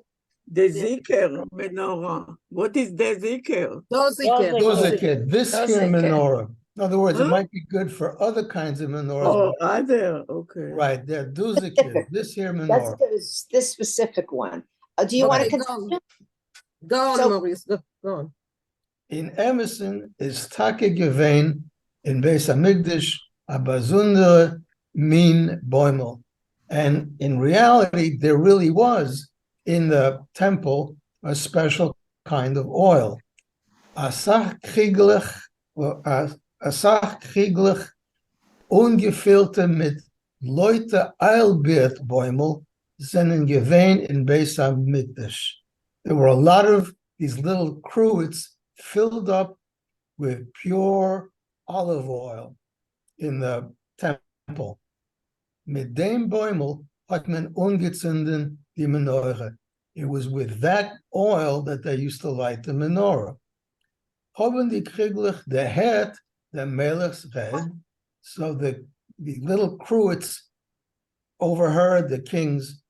Deziker menorah. What is Deziker? Doziker, this here menorah. In other words, it might be good for other kinds of menorahs. Oh, other, okay. Right, they're Duzike, this here menorah. That's this specific one. Do you want to continue? Go on, Maurice. Go on. In Emerson is Take Gewein in Beis Hamikdash a besondere min Boimel. And in reality, there really was in the temple a special kind of oil. Asach kriglich ungefüllte mit Leute Eilbeert Bäumel sind gewähnt in Beis HaMikdash. There were a lot of these little cruets filled up with pure olive oil in the temple. Mit dem Bäumel hat man ungezündet die Menorah. It was with that oil that they used to light the menorah. Haben die Krieglich the head, the Melech's head, so the little cruets overheard the king's,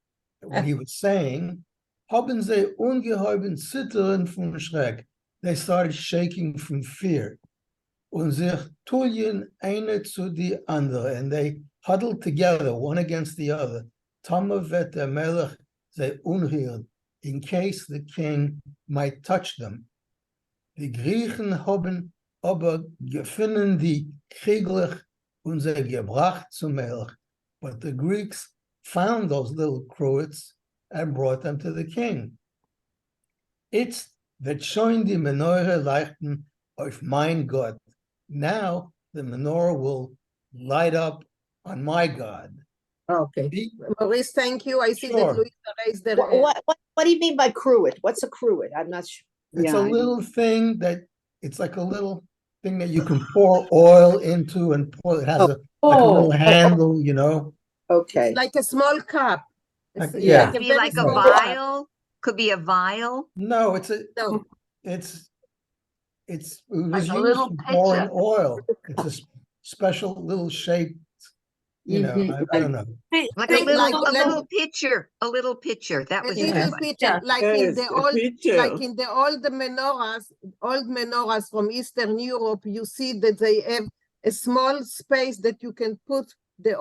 what he was saying. Haben sie ungeheuben zittern vom Schreck. They started shaking from fear. Und sich tulien eine zu die andere, and they huddled together, one against the other. Tama vet der Melech sei unheil, in case the king might touch them. Die Griechen haben aber gefunden die Krieglich und sie gebracht zum Melech. But the Greeks found those little cruets and brought them to the king. It's that showing the menorah leichten of mein Gott. Now the menorah will light up on my God. Okay. Maurice, thank you. I see that Sure. Luisa raised their What do you mean by cruet? What's a cruet? I'm not sure. It's a little thing that it's like a little thing that you can pour oil into and pour. It has like a little handle, you know. Okay. It's like a small cup. It's Yeah. like a Be very like a small cup. vial. Could be a vial. No, it's No. it was Like a used little for pouring pitcher. oil. It's a special little shape, you know. I don't know. Like a Like little pitcher. A little pitcher. That a was little good. pitcher, like in the old menorahs from Eastern Europe, you see that they have a small space that you can put the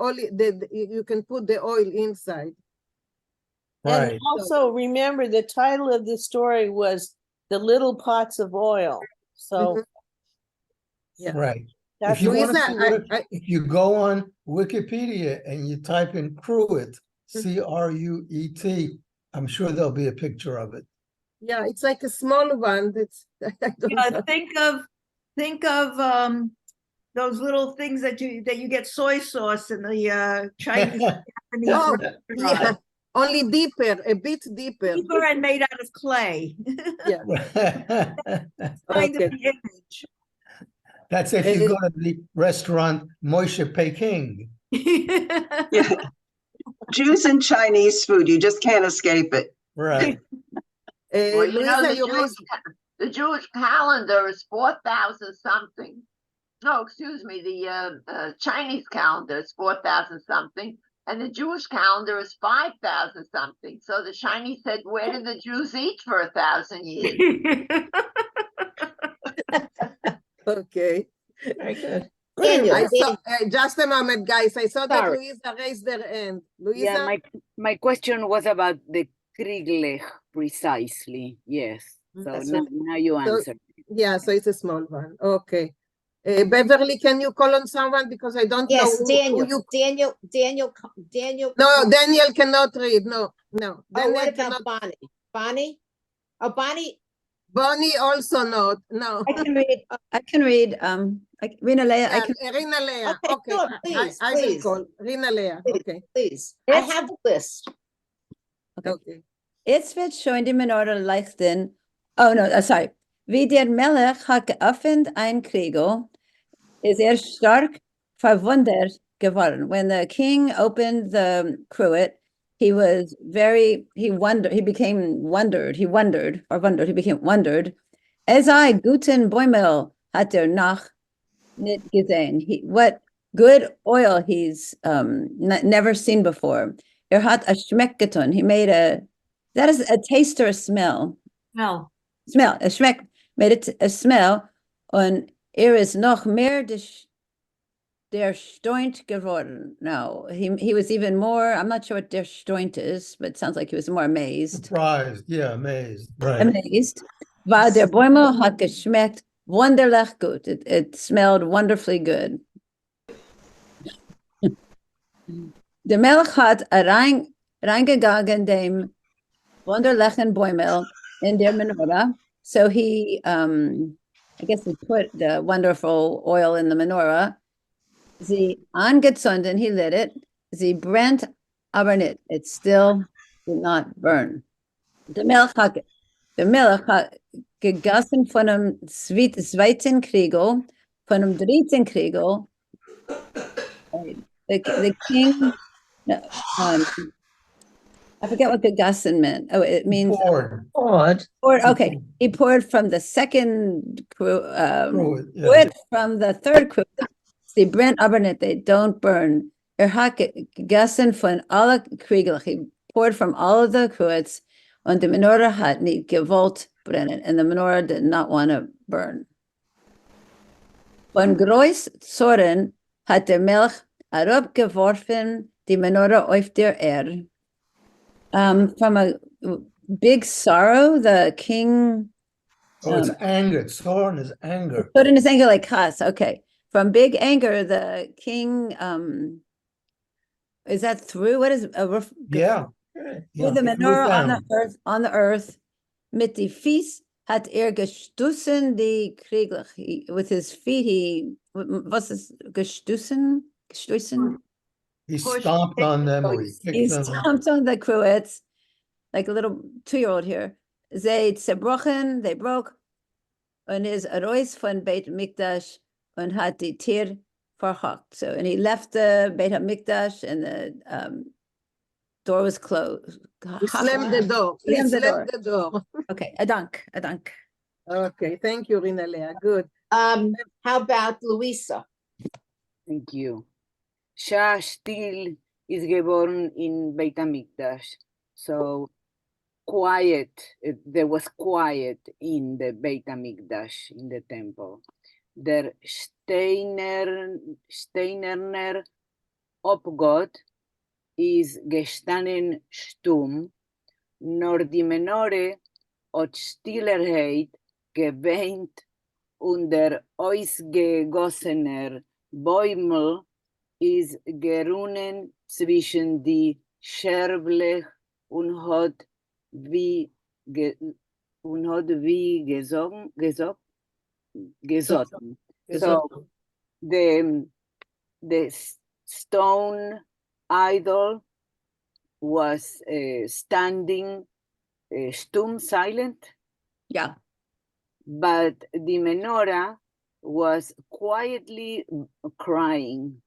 oil inside. Right. And also remember the title of the story was The Little Pots of Oil. So Right. That's If you want to Luisa, see what if you go on Wikipedia and you type in Cruet, C-R-U-E-T, I'm sure there'll be a picture of it. Yeah, it's like a small one. That's I don't know. Think of those little things that you get soy sauce in the Chinese Japanese Oh, restaurant. yeah. Only deeper, a bit deeper. Deeper and made out of clay. Yeah. Kind of the image. That's if you go to the restaurant Moshe Peking. Yeah. Jews and Chinese food, you just can't escape it. Right. Well, you know, Luisa, the Jewish calendar is 4,000 something. No, excuse me, the Chinese calendar is 4,000 something, and the Jewish calendar is 5,000 something. So the Chinese said, where did the Jews eat for 1,000 years? Okay. Very good. I saw, just a moment, guys. I saw that Sorry. Luisa raised their hand. Luisa? Yeah, my question was about the Krieglich precisely. Yes. So That's now, right. now you So- answered. Yeah, so it's a small one. Okay. Beverly, can you call on someone? Because I don't Yes, know Daniel. who you... Daniel. No, Daniel cannot read. No. Oh, Daniel what about cannot... Bonnie? Bonnie? Oh, Bonnie. Bonnie also not. No. I can read. I can read. Rina Leah. I Yeah, can. Rina Leah. Okay, Okay. sure, please, I will please. call. Rina Leah. Okay. Please. I have the list. Okay. It's wird schon die Menorah leichten. Oh no, sorry. Wie der Melech hat geöffnet ein Kriegel, ist stark verwundert geworden. When the king opened the cruet, he became wondered. He became wondered. As I guten Bäumel hat nach nicht gesehen. What good oil he's never seen before. Hat a Schmeck getan. He made that is a taste or a smell. No. Smell, a Schmeck made it a smell. Und is noch mehr der Stoint geworden. No, he was even more, I'm not sure what der Stoint is, but it sounds like he was more amazed. Surprised. Yeah, amazed. Right. Amazed. Weil der Bäumel hat geschmeckt wunderlich gut. It smelled wonderfully good. Der Melch hat reingegangen dem wunderlichen Bäumel in der Menorah. So he, I guess he put the wonderful oil in the menorah. Sie angezündet, he lit it. sie brennt, aber nicht. It still did not burn. Der Melch hat gegessen von einem zweiten Kriegel, von einem dritten Kriegel. The king, I forget what gegessen meant. Oh, it means Poured. Okay, he poured from the second Cruet, yeah. cruet, from the third cruet. Sie brennt aber nicht, they don't burn. Hat gegessen von alle Kriegel. He poured from all of the cruets, und die menorah hat nicht gewollt brennen, and the menorah did not want to burn. Von Groß Zorn hat der Melch herabgeworfen die Menorah auf der Erde. From a big sorrow, the king. Oh, it's anger. Zorn is anger. Zorn is anger, like Chas. Okay. From big anger, the king. Is that through? What is a roof? Yeah. With the menorah on the earth. Mit die Fies hat gestoßen die Kriegler. With his feet, was is gestoßen? Gestoßen? He stomped on them, or He stomped on the cruets, like a little 2-year-old here. They zerbrochen, they broke, und is Arois von Beit Mikdash und hat die Tier verhakt. So, and he left the Beit HaMikdash, and the door was closed. He slammed the door. He slammed the door. Okay, a dunk. Okay, thank you, Rina Lea. Good. How about Luisa? Thank you. Shah still is geboren in Beit HaMikdash. So quiet, there was quiet in the Beit HaMikdash, in the temple. Der Steinerner Obgott is gestanden stumm, nor die Menore od Stillerheit geweint unter ausgegossener Bäumel is gerunnen zwischen die Scherblech und hat wie gesotten. So the stone idol was standing stumm, silent. Yeah. But the menorah was quietly crying.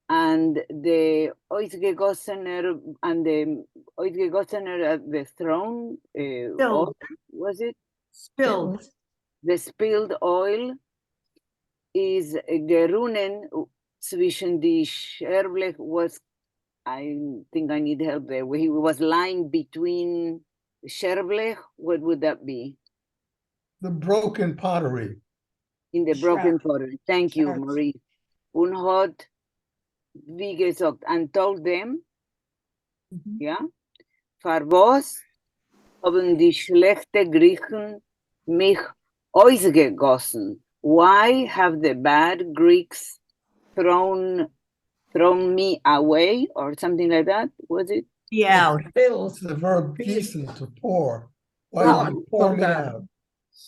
And the Oisgegossener and the Oisgegossener at the throne, oil, was it? Spilled. The spilled oil is gerunnen zwischen die Scherblech was, I think I need help there. He was lying between Scherblech. What would that be? The broken pottery. In the broken pottery. Thank you, Marie. Und hat wie gesagt, and told them, yeah, für was haben die schlechten Griechen mich ausgegossen? Why have the bad Greeks thrown me away, or something like that? Was it? Yeah. It's the verb gießen, to pour. Why did you pour me out?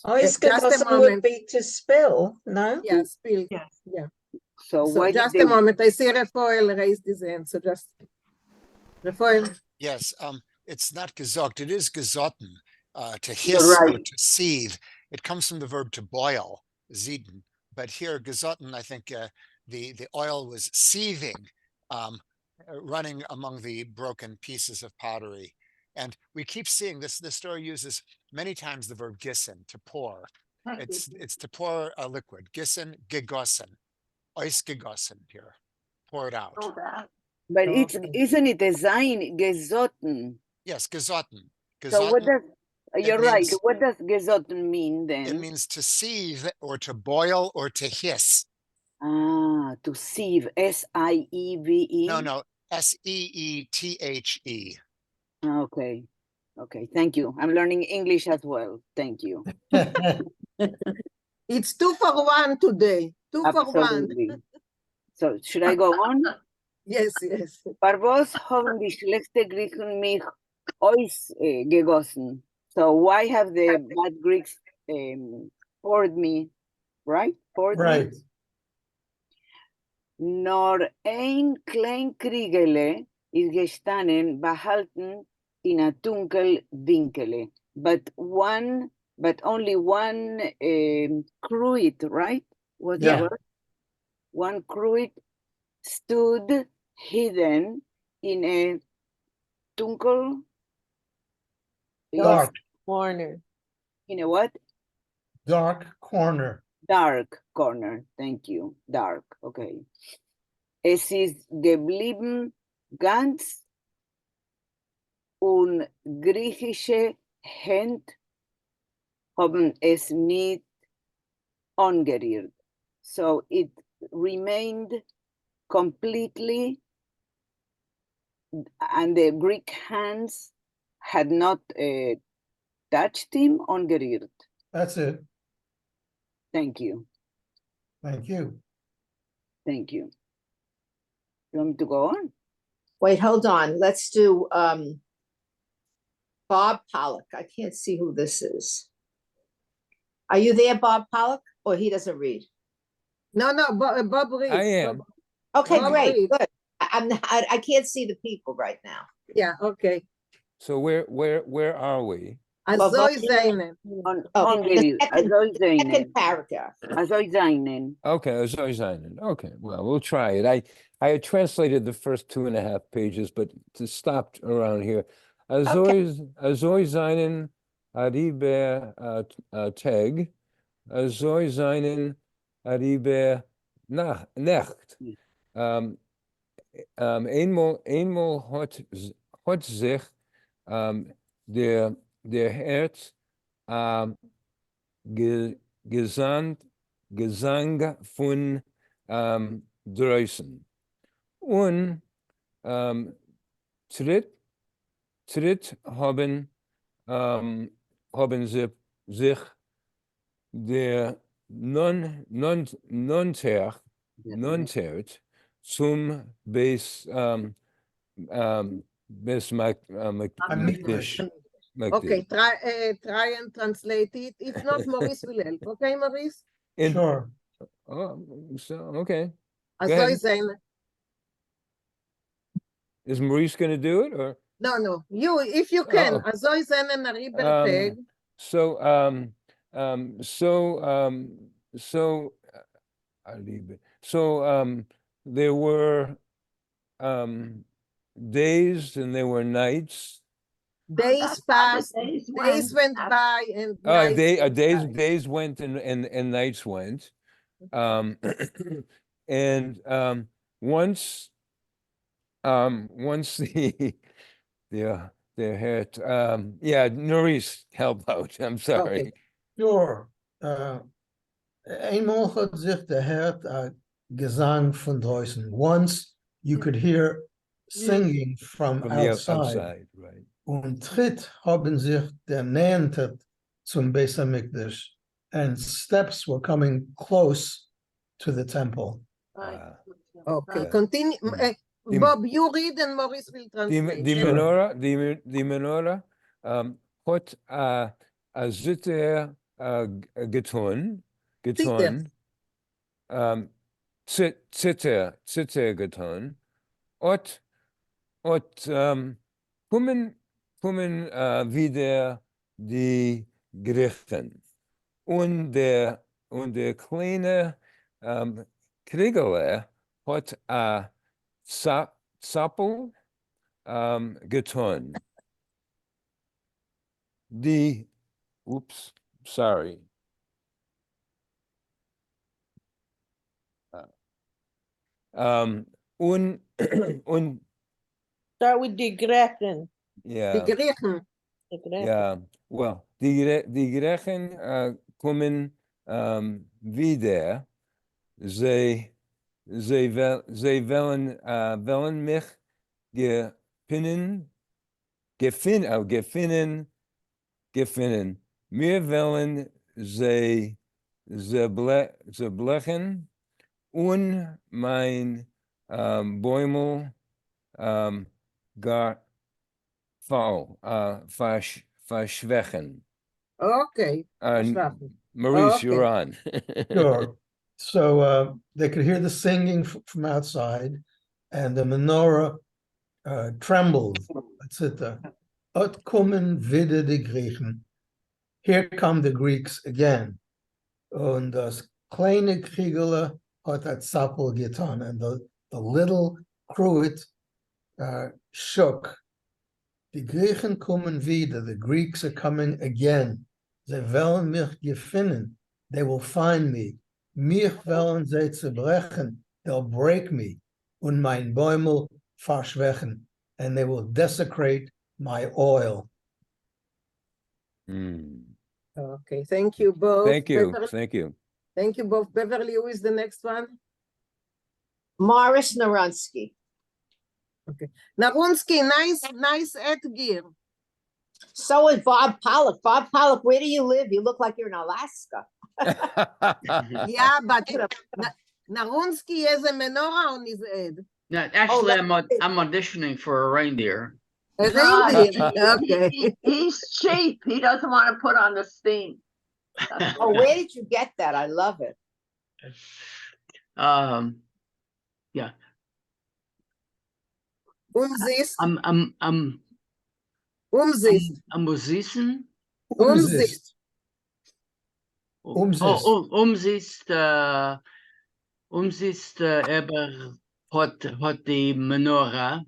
Ausgegossen would be to spill, no? Yeah, spill. Yes. Yeah. So why just a moment, I see Rafael raised his hand, so just Rafael. Yes, it's not gesagt, it is gesotten, to hiss or to sieve. It comes from the verb to boil, sieden. But here, gesotten, I think the oil was sieving, running among the broken pieces of pottery. And we keep seeing this, the story uses many times the verb gissen, to pour. It's to pour a liquid, gissen, gegossen. Ausgegossen here, pour it out. But isn't it a sign, gesotten? Yes, gesotten. So what does, you're right, what does gesotten mean then? It means to sieve or to boil or to hiss. Ah, to sieve, S-I-E-V-E? No, S-E-E-T-H-E. Okay, thank you. I'm learning English as well, thank you. It's 2 for 1 today. 2 Absolutely. for 1. So should I go on? Yes. Für was haben die schlechten Griechen mich ausgegossen? So why have the bad Greeks poured me, right? Poured me? Nor ein klein Kriegele ist gestanden behalten in a dunkel Winkele. But only one Kruit, right? Was Yeah. the word? One Kruit stood hidden in a dunkel Dark, Corner. in a what? dark corner. Dark corner. Thank you. Dark. Okay. Es ist geblieben ganz und griechische Hand haben es nicht angerührt. So it remained completely, and the Greek hands had not touched him, angerührt. That's it. Thank you. Thank you. Thank you. You want me to go on? Wait, hold on. Let's do Bob Pollock. I can't see who this is. Are you there, Bob Pollock? Or he doesn't read? No, Bob reads. I am. Okay, Bob great. reads. Good. I can't see the people right now. Yeah, okay. So where are we? Azoy Zainen. Second paragraph. Azoy Zainen. Okay, Azoy Zainen. Okay, well, we'll try it. I had translated the first 2.5 pages, but to stop around here. Azoy Zainen Aribe Teg. Azoy Zainen Aribe Necht. Eenmaal hat sich der Herz Gesang von draußen. Und tritt haben sie sich der non-tert zum Mikdash. Okay, try and translate it. If not, Maurice will help. Okay, Maurice? Sure. So, okay. Go Azoy ahead. Zainen. Is Maurice going to do it or? No, you, if you can. Oh. Azoy Zainen Aribe Teg. There were days and there were nights. Days passed, days went by, and Days went and nights went. And once the head, Norris, help out. I'm sorry. Okay. Sure. Eenmaal hat sich der Herd Gesang von draußen. Once you could hear singing from From the outside. right. Und tritt haben sich der nähert zum Beis HaMikdash, and steps were coming close to the temple. Okay, continue. Bob, you read and Maurice will translate. Die Menorah hat a Zitter getan, Zitter getan, und kommen wieder die Griechen. Und der kleine Kriegerle hat a Zappel getan. Sorry. Und Start with die Griechen. yeah. Die Griechen. Yeah, well, die Griechen kommen wieder. Sie wollen mich gefinnen. Wir wollen sie blechen und mein Bäumel gar verschwächen. Okay. Maurice, you're on. Sure. So they could hear the singing from outside, and the menorah trembled. That's it. Ot kommen wieder die Griechen. Here come the Greeks again. Und das kleine Kriegele hat that Sappel getan, and the little Cruet shook. Die Griechen kommen wieder. The Greeks are coming again. Sie wollen mich gewinnen. They will find me. Mich wollen sie zerbrechen. They'll break me. Und mein Bäumel verschwächen. And they will desecrate my oil. Okay, thank you both. Thank you. Thank you. Thank you both. Beverly, who is the next one? Morris Narunsky. Okay. Narunsky, nice Edgir. So is Bob Pollock. Bob Pollock, where do you live? You look like you're in Alaska. Yeah, but Narunsky has a menorah on his head. No, actually, I'm auditioning for a reindeer. A reindeer. Okay. He's cheap. He doesn't want to put on the steam. Oh, where did you get that? I love it. Yeah. Umzist. I'm Umzist. Umzisten. Umzist. Umzist eber hat die Menorah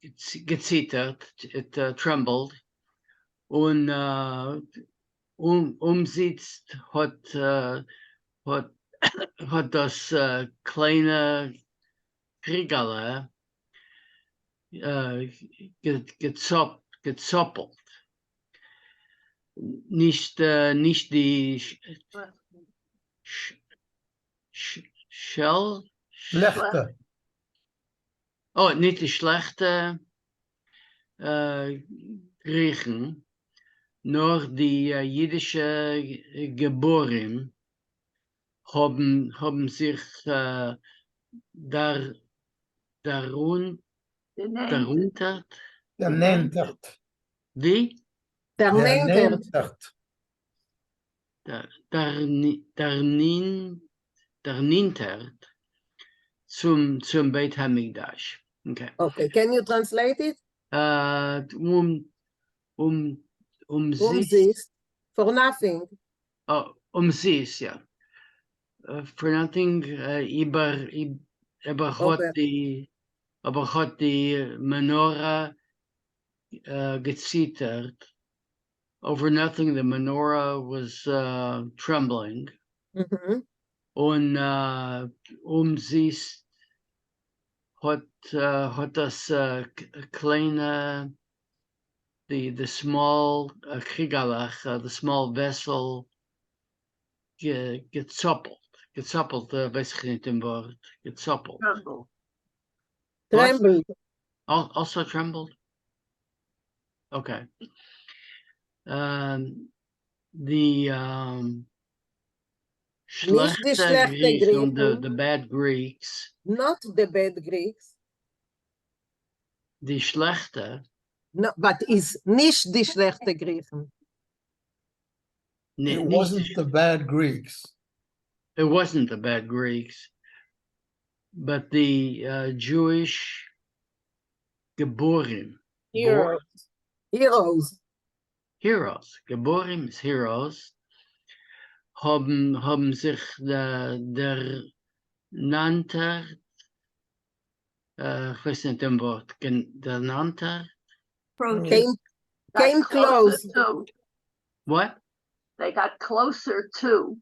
gezittert, it trembled, und umsitzt hat das kleine Kriegele gezoppelt. Nicht die Schlechte. Oh, nicht die schlechte Griechen, nur die jiddische Geboren haben sich darunter. Wie? Darnintert zum Beit Hamikdash. Okay. Okay, can you translate it? Umzist. For nothing. Oh, umzist, yeah. For nothing, aber hat die Menorah gezittert. Over nothing, the menorah was trembling. Und umzist hat das kleine, the small Krigalach, the small vessel gezoppelt. Gezoppelt, weiß ich nicht im Wort. Gezoppelt. Trembled. Also trembled? Okay. The schlechte Griechen, the bad Greeks. Not the bad Greeks. Die schlechte. No, but is nicht die schlechte Griechen. It wasn't the bad Greeks. It wasn't the bad Greeks, but the Jewish Geborim. Heroes. Geborim is heroes. Haben sich der Nanter, ich weiß nicht dem Wort, der Nanter. Came close. What? They got closer to.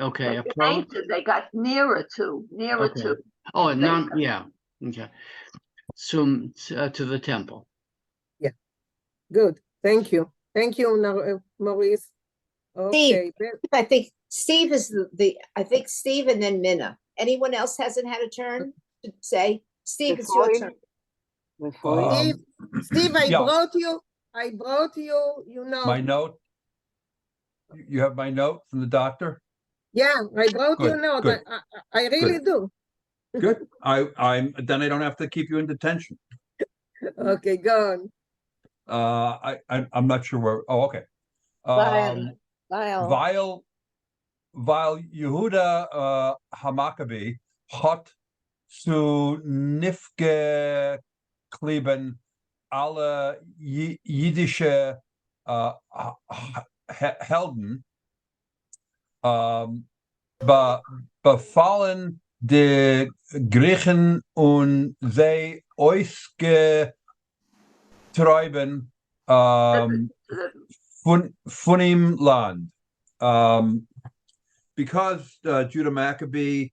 Okay, they got nearer to. Oh, yeah. Okay. To the temple. Yeah. Good. Thank you. Thank you, Maurice. Okay. Steve, I think Steve is I think Steve and then Minna. Anyone else hasn't had a turn to say? Steve, it's your turn. Steve, I brought you, you know. My note? You have my note from the doctor? Yeah, I brought you a note. I really do. Good. Then I don't have to keep you in detention. Okay, go on. I'm not sure where. Oh, okay. Bye. Weil Yehuda Hamakabi hat zu Nifge Kleben alle jiddische Helden befallen de Griechen und sie ausgetreiben von ihm Land. Because Judah Maccabee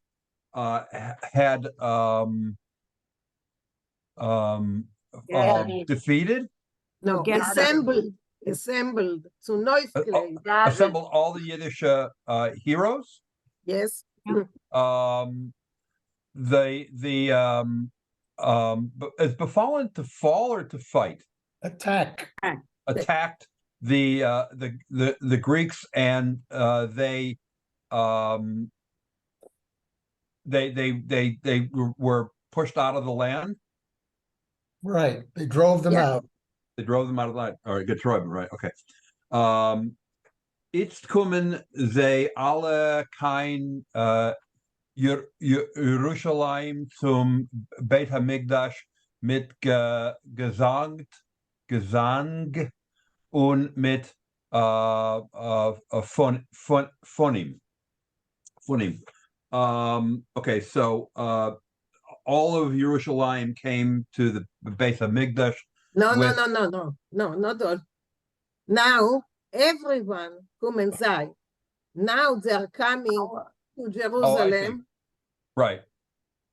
had defeated, No, assembled zu neues Kleid. assembled all the Yiddish heroes. Yes. Is befallen to fall or to fight? Attack. Attacked the Greeks, and they were pushed out of the land. Right. They drove them out. They drove them out of the land. All right, getroffen, right? Okay. Jetzt kommen sie alle kein Jerusalem zum Beit HaMikdash mit Gesang und mit von ihm. Okay, so all of Jerusalem came to the Beit HaMikdash. No, not all. Now everyone come inside. Now they're coming to Jerusalem. Right.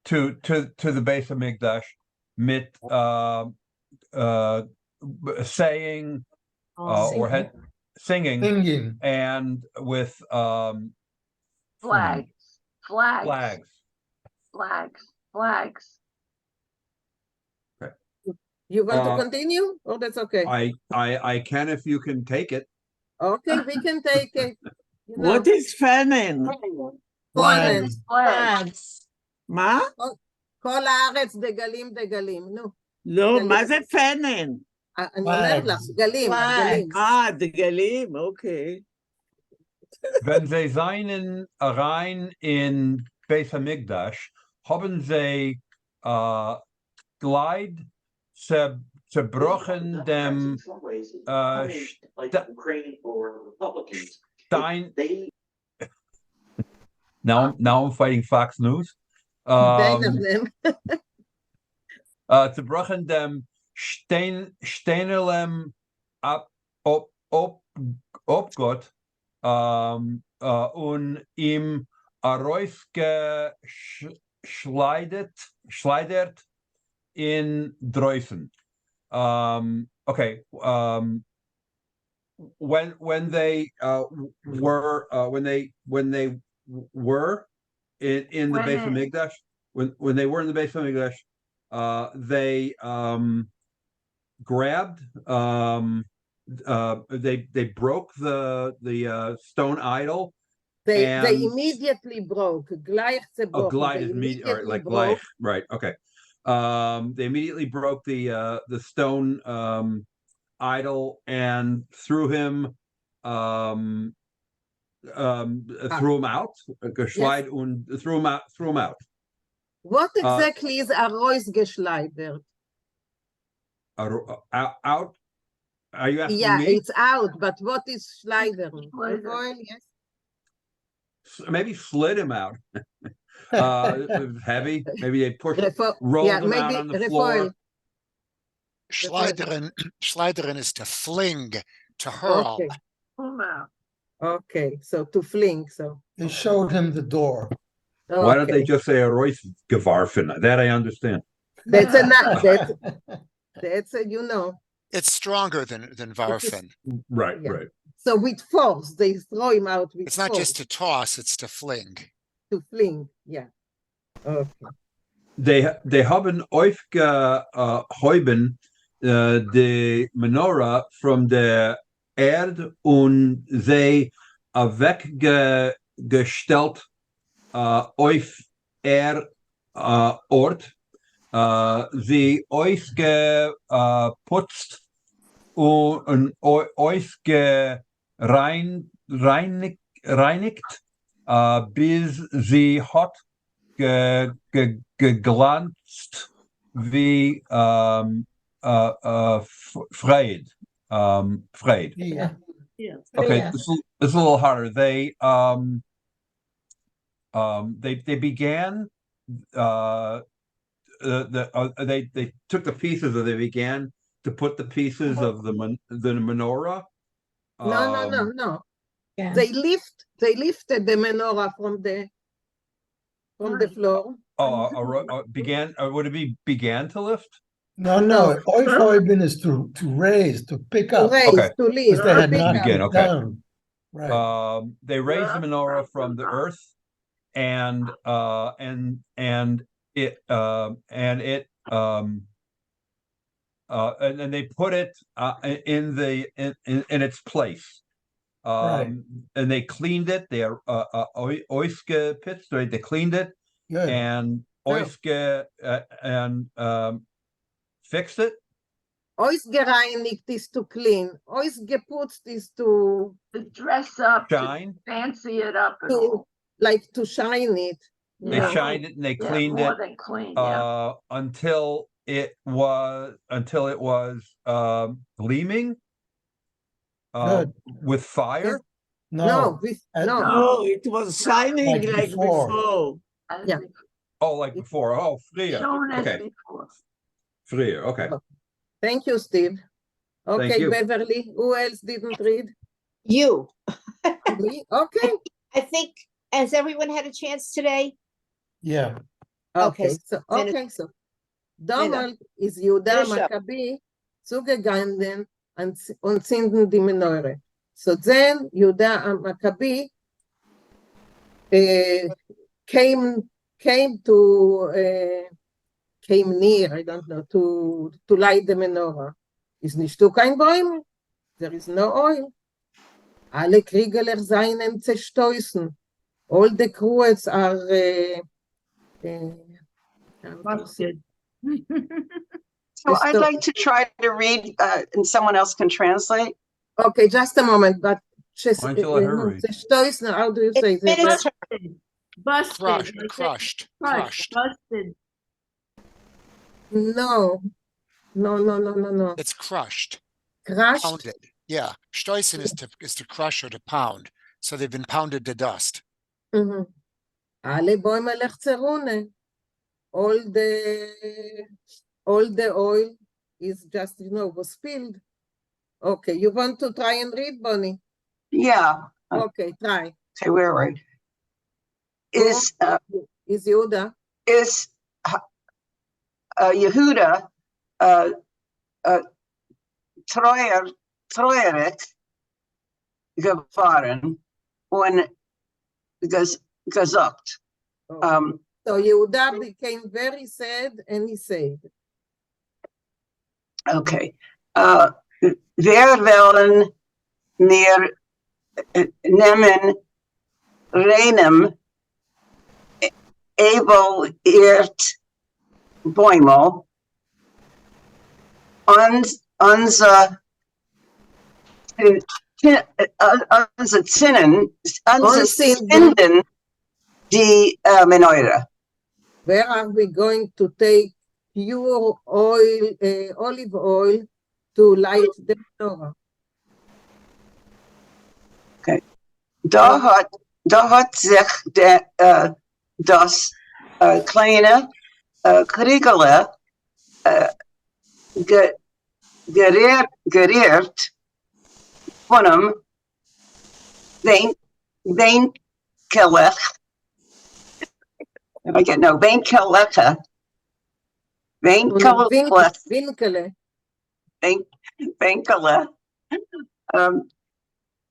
To the Beit HaMikdash mit saying or singing and with Flags. Okay. You want to continue, or that's okay? I can if you can take it. Okay, we can take it. What is fanen? Flags. מה? כל הארץ דגלים דגלים, נו. לא, מה זה פנן? אני אומרת לך, דגלים, דגלים. דגלים, אוקיי. Wenn sie seien rein in Beit HaMikdash, haben sie Gleit zerbrochen dem Stein. Now I'm fighting Fox News. Zerbrochen dem Steinerlem Obgott und ihm schleidert in Dreußen. Okay. When they were in the Beit HaMikdash, when they were in the Beit HaMikdash, they grabbed they broke the stone idol. They immediately broke. Gleich zerbrochen. Glide is immediately, or like gleich, right? Okay. They immediately broke the stone idol and threw him out. Geschleid und threw him out. What exactly is Arois geschleidert? Out? Are you asking me? Yeah, it's out, but what is schleidern? Yes. Maybe slid him out. It was heavy. Maybe they rolled him out on the floor. Schleidern is to fling, to hurl. Okay, so to fling. So they showed him the door. Okay. Why don't they just say a Royce gewarfen? That I understand. That's a It's stronger than warfen. Right, right. So with force, they throw him out with It's not force. just to toss, it's to fling. To fling, yeah. Okay. They haben aufgehoben the menorah from the Erde und sie weggestellt auf Ort. Sie ausgeputzt und ausgeschmückt reinigt, bis sie hat geglanzt wie Freid. Freid. Yeah. Okay, Yeah. this is a little harder. They began they took the pieces, or they began to put the pieces of the menorah. No. They lifted the menorah from the floor. Began, would it be began to lift? No. Oifoibin is to raise, to pick up. Okay. To lift, Because they had to not pick begin, up. okay. down. Right. They raised the menorah from the earth, and they put it in its place. Right. And they cleaned it. They oiske pits, right? They cleaned it. Good. And oiske and fixed it. Ausgereinigt is to clean. Ausgeputzt is to dress up, shine, fancy it up, and to like to shine it. They shined it and they cleaned more it than clean, until it was gleaming with fire. No, it was shining like before. Yeah. Oh, like before. Oh, Freer. Shown as Okay. before. Freer. Okay. Thank you, Steve. Okay, Thank you. Beverly, who else didn't read? You. Me? Okay. I think, has everyone had a chance today? Yeah. Okay, so damals ist Juda Finish up. Maccabi zugegangen und zünden die Menorah. So then Juda Maccabi came near, I don't know, to light the menorah. Ist nicht du kein Bäume? There is no oil. Alle Kriegeler seien zerstoßen. All the crews are busted. So I'd like to try to read, and someone else can translate. Okay, just a moment, but Why don't you let her read? zerstoßen, how do you say this? Busted. Crushed. Busted. No. It's crushed. Crushed? Pounded. Yeah. Stoßen is to crush or to pound. So they've been pounded to dust. Alle Bäume lechzerune. All the oil is just, was spilled. Okay, you want to try and read, Bonnie? Yeah. Okay, try. Okay, where are we? Is Yehuda? Is Yehuda treuerig geworden und gesagt. So Yehuda became very sad and he said, Okay. Wer wollen mir nehmen reinem evaluiert Bäume unser Zinnen die Menorah. where are we going to take pure oil, olive oil, to light the menorah? Okay. Da hat sich das kleine Kriegele geriert von einem Vinkl.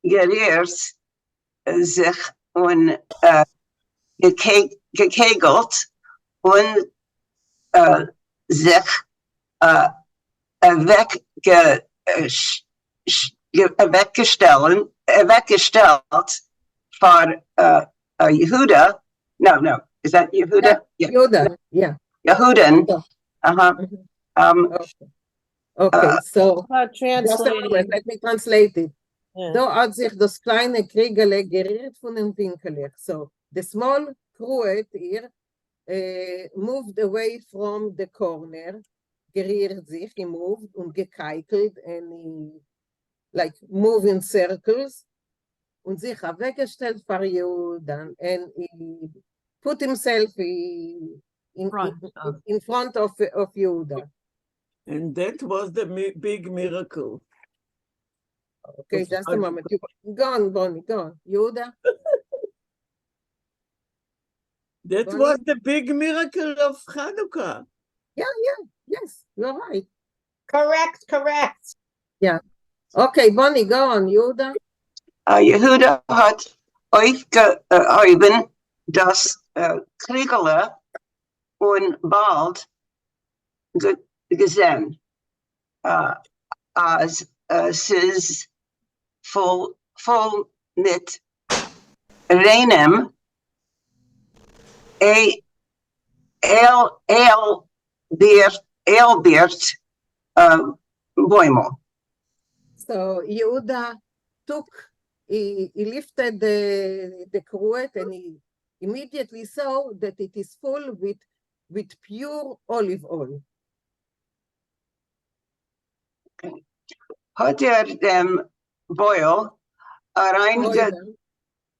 Geriert sich und gekegelt und sich weggestellt for Yehuda. No, is that Yehuda? Yeah. Yehuda, yeah. Yehudan. Okay, so just a moment, let me translate it. Da hat sich das kleine Kriegele gerührt von dem Vinkl. So, the small cruet here moved away from the corner, gerührt sich, he moved und gekeikelt and he like move in circles und sich weggestellt für Judan and he put himself in front of Judah. And that was the big miracle. Okay, just a moment. Go on, Bonnie, go on. Yehuda? That Bonnie? was the big miracle of Hanukkah. Yeah, yes, you're right. Correct. Yeah. Okay, Bonnie, go on, Yehuda. Yehuda hat aufgehoben das Kriegele und bald gesehen, als es ist voll mit reinem Elbeert Boimel. So Yehuda he lifted the cruet and he immediately saw that it is full with pure olive oil. Hat dem Boil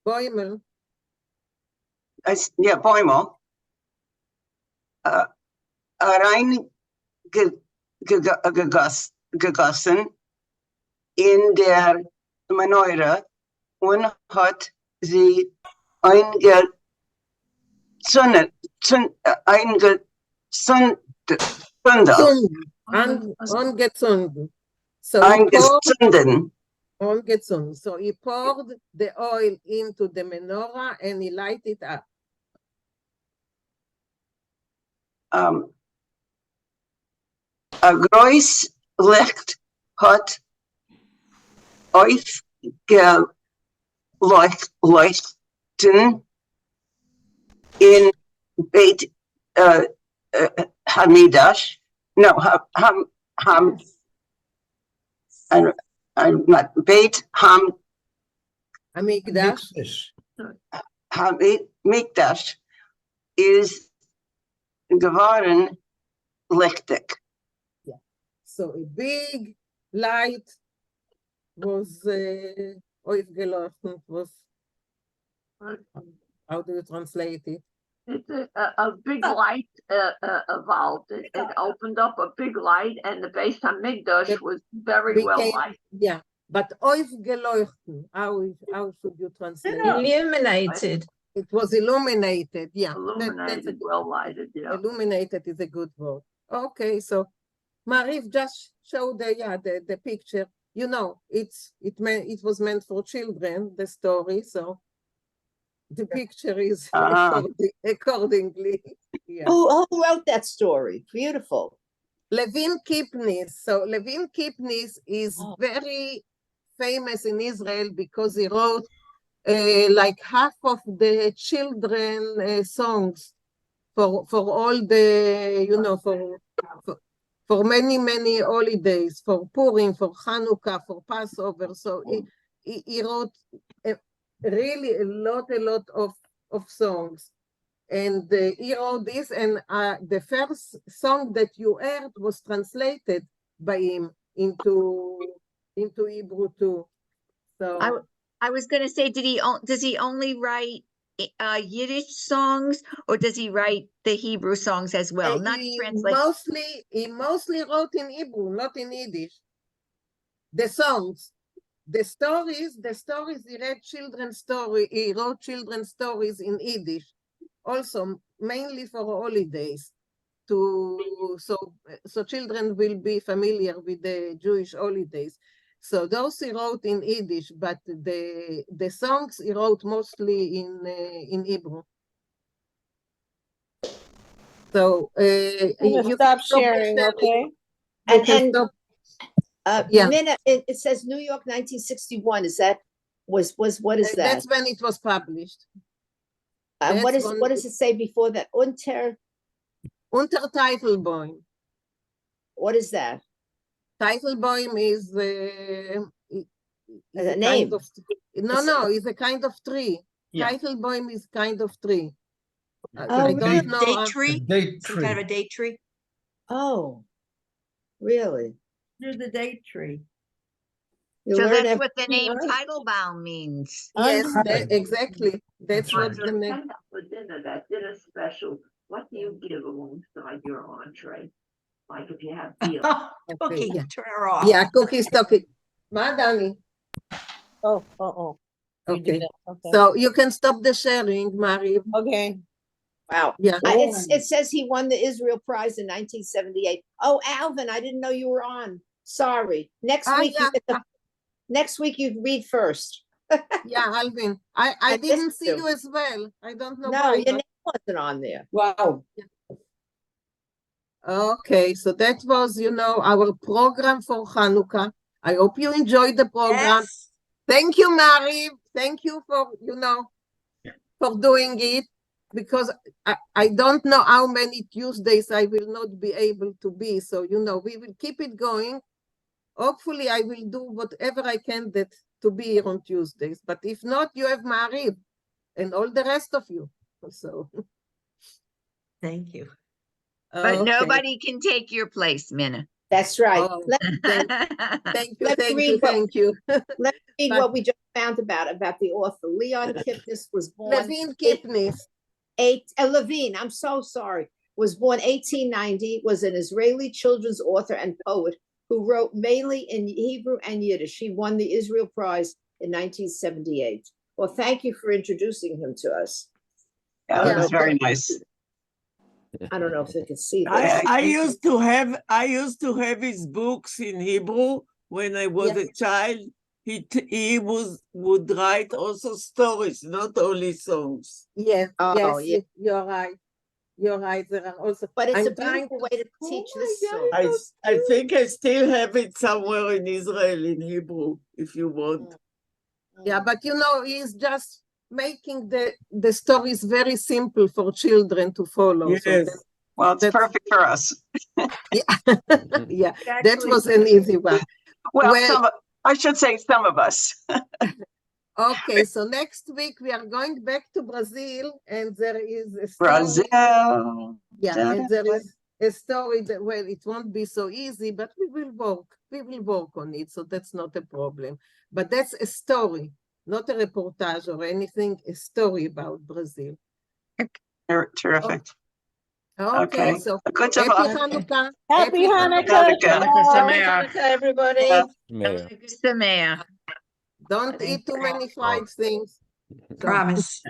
Boimel. Ja, Boimel. Gegossen in der Menorah und hat sie Angezündet. So angezündet. So he poured the oil into the menorah and he lighted it up. A groß Licht hat aufgeleuchtet in Beit Hamidash. No, Beit Hamikdash is geworden lichtig. Yeah. So a big light was aufgeleuchtet, was how do you translate it? It's a big light evolved. It opened up a big light, and the Beis Hamikdash was very well lighted. Yeah, but aufgeleuchtet, how should you translate it? Illuminated. It was illuminated, yeah. Illuminated, well lighted, yeah. Illuminated is a good word. Okay, so Marif just showed the picture. You know, it was meant for children, the story, so the picture is accordingly. Yeah. Who wrote that story? Beautiful. Levin Kipnis. So Levin Kipnis is very famous in Israel because he wrote like half of the children songs for all the, you know, for many holidays, for Purim, for Hanukkah, for Passover. So he wrote really a lot of songs. And he wrote this, and the first song that you heard was translated by him into Hebrew too. So I was going to say, does he only write Yiddish songs, or does he write the Hebrew songs as well? Not translate. He mostly wrote in Hebrew, not in Yiddish. The songs, the stories, he wrote children's stories in Yiddish, also mainly for holidays, so children will be familiar with the Jewish holidays. So those he wrote in Yiddish, but the songs he wrote mostly in Hebrew. So you stop sharing, okay? Minna, it says New York 1961. Is that what is that? That's when it was published. What does it say before that? Untertitelbaum. What is that? Titelbaum is As a kind name. of, no, it's a kind of tree. Yeah. Teitelbaum is kind of tree. Oh, I really? don't know. Date tree? Date Some kind of tree. a date tree? Oh, really? Through the date tree. You So learn that's what the everything, name right? Teitelbaum means. Yes, Right. exactly. That's what the name. Send up for dinner, that dinner special. What do you give alongside your entree? Like if you have veal. Cookie, yeah. turn her off. Yeah, cookies, talking. Ma, Danny? Oh. You did Okay. it, okay. So you can stop the sharing, Mari. Okay. Wow. Yeah. It says he won the Israel Prize in 1978. Oh, Alvin, I didn't know you were on. Sorry. Next week, Yeah. next week you read first. Yeah, Alvin. I didn't see you as well. I don't know No, why. your but- name wasn't on there. Wow. Okay, so that was, our program for Hanukkah. I hope you enjoyed the program. Yes. Thank you, Mary. Thank you for, for doing it, because I don't know how many Tuesdays I will not be able to be. So, we will keep it going. Hopefully, I will do whatever I can to be here on Tuesdays. But if not, you have Mary and all the rest of you. So, Thank you. But okay. nobody can take your place, Minna. That's right. Oh, Let Thank me you. Let me read But- what we just found about the author. Leon Kipnis was born. Levine Kipnis. Levine, I'm so sorry. Was born 1890, was an Israeli children's author and poet who wrote mainly in Hebrew and Yiddish. He won the Israel Prize in 1978. Well, thank you for introducing him to us. Yeah, that was very nice. I don't know if they can see this. I used to have his books in Hebrew when I was a child. He would write also stories, not only songs. Yes, Oh, yes, yeah. you're right. You're right. There are also, But it's I'm a beautiful way to teach this song. I think I still have it somewhere in Israel in Hebrew, if you want. Yeah, but he's just making the stories very simple for children to follow. Yes. So Well, it's perfect for us. yeah, that was an easy one. Well, I should say some of us. Okay, so next week we are going back to Brazil, and there is a story. Brazil. Yeah, and there is a story that, well, it won't be so easy, but we will work on it, so that's not a problem. But that's a story, not a reportage or anything, a story about Brazil. Terrific. Okay, so Good happy job. Hanukkah. Happy Hanukkah. Hanukkah. Happy Hanukkah, everybody. Samea. Don't eat too many fried things. Promise.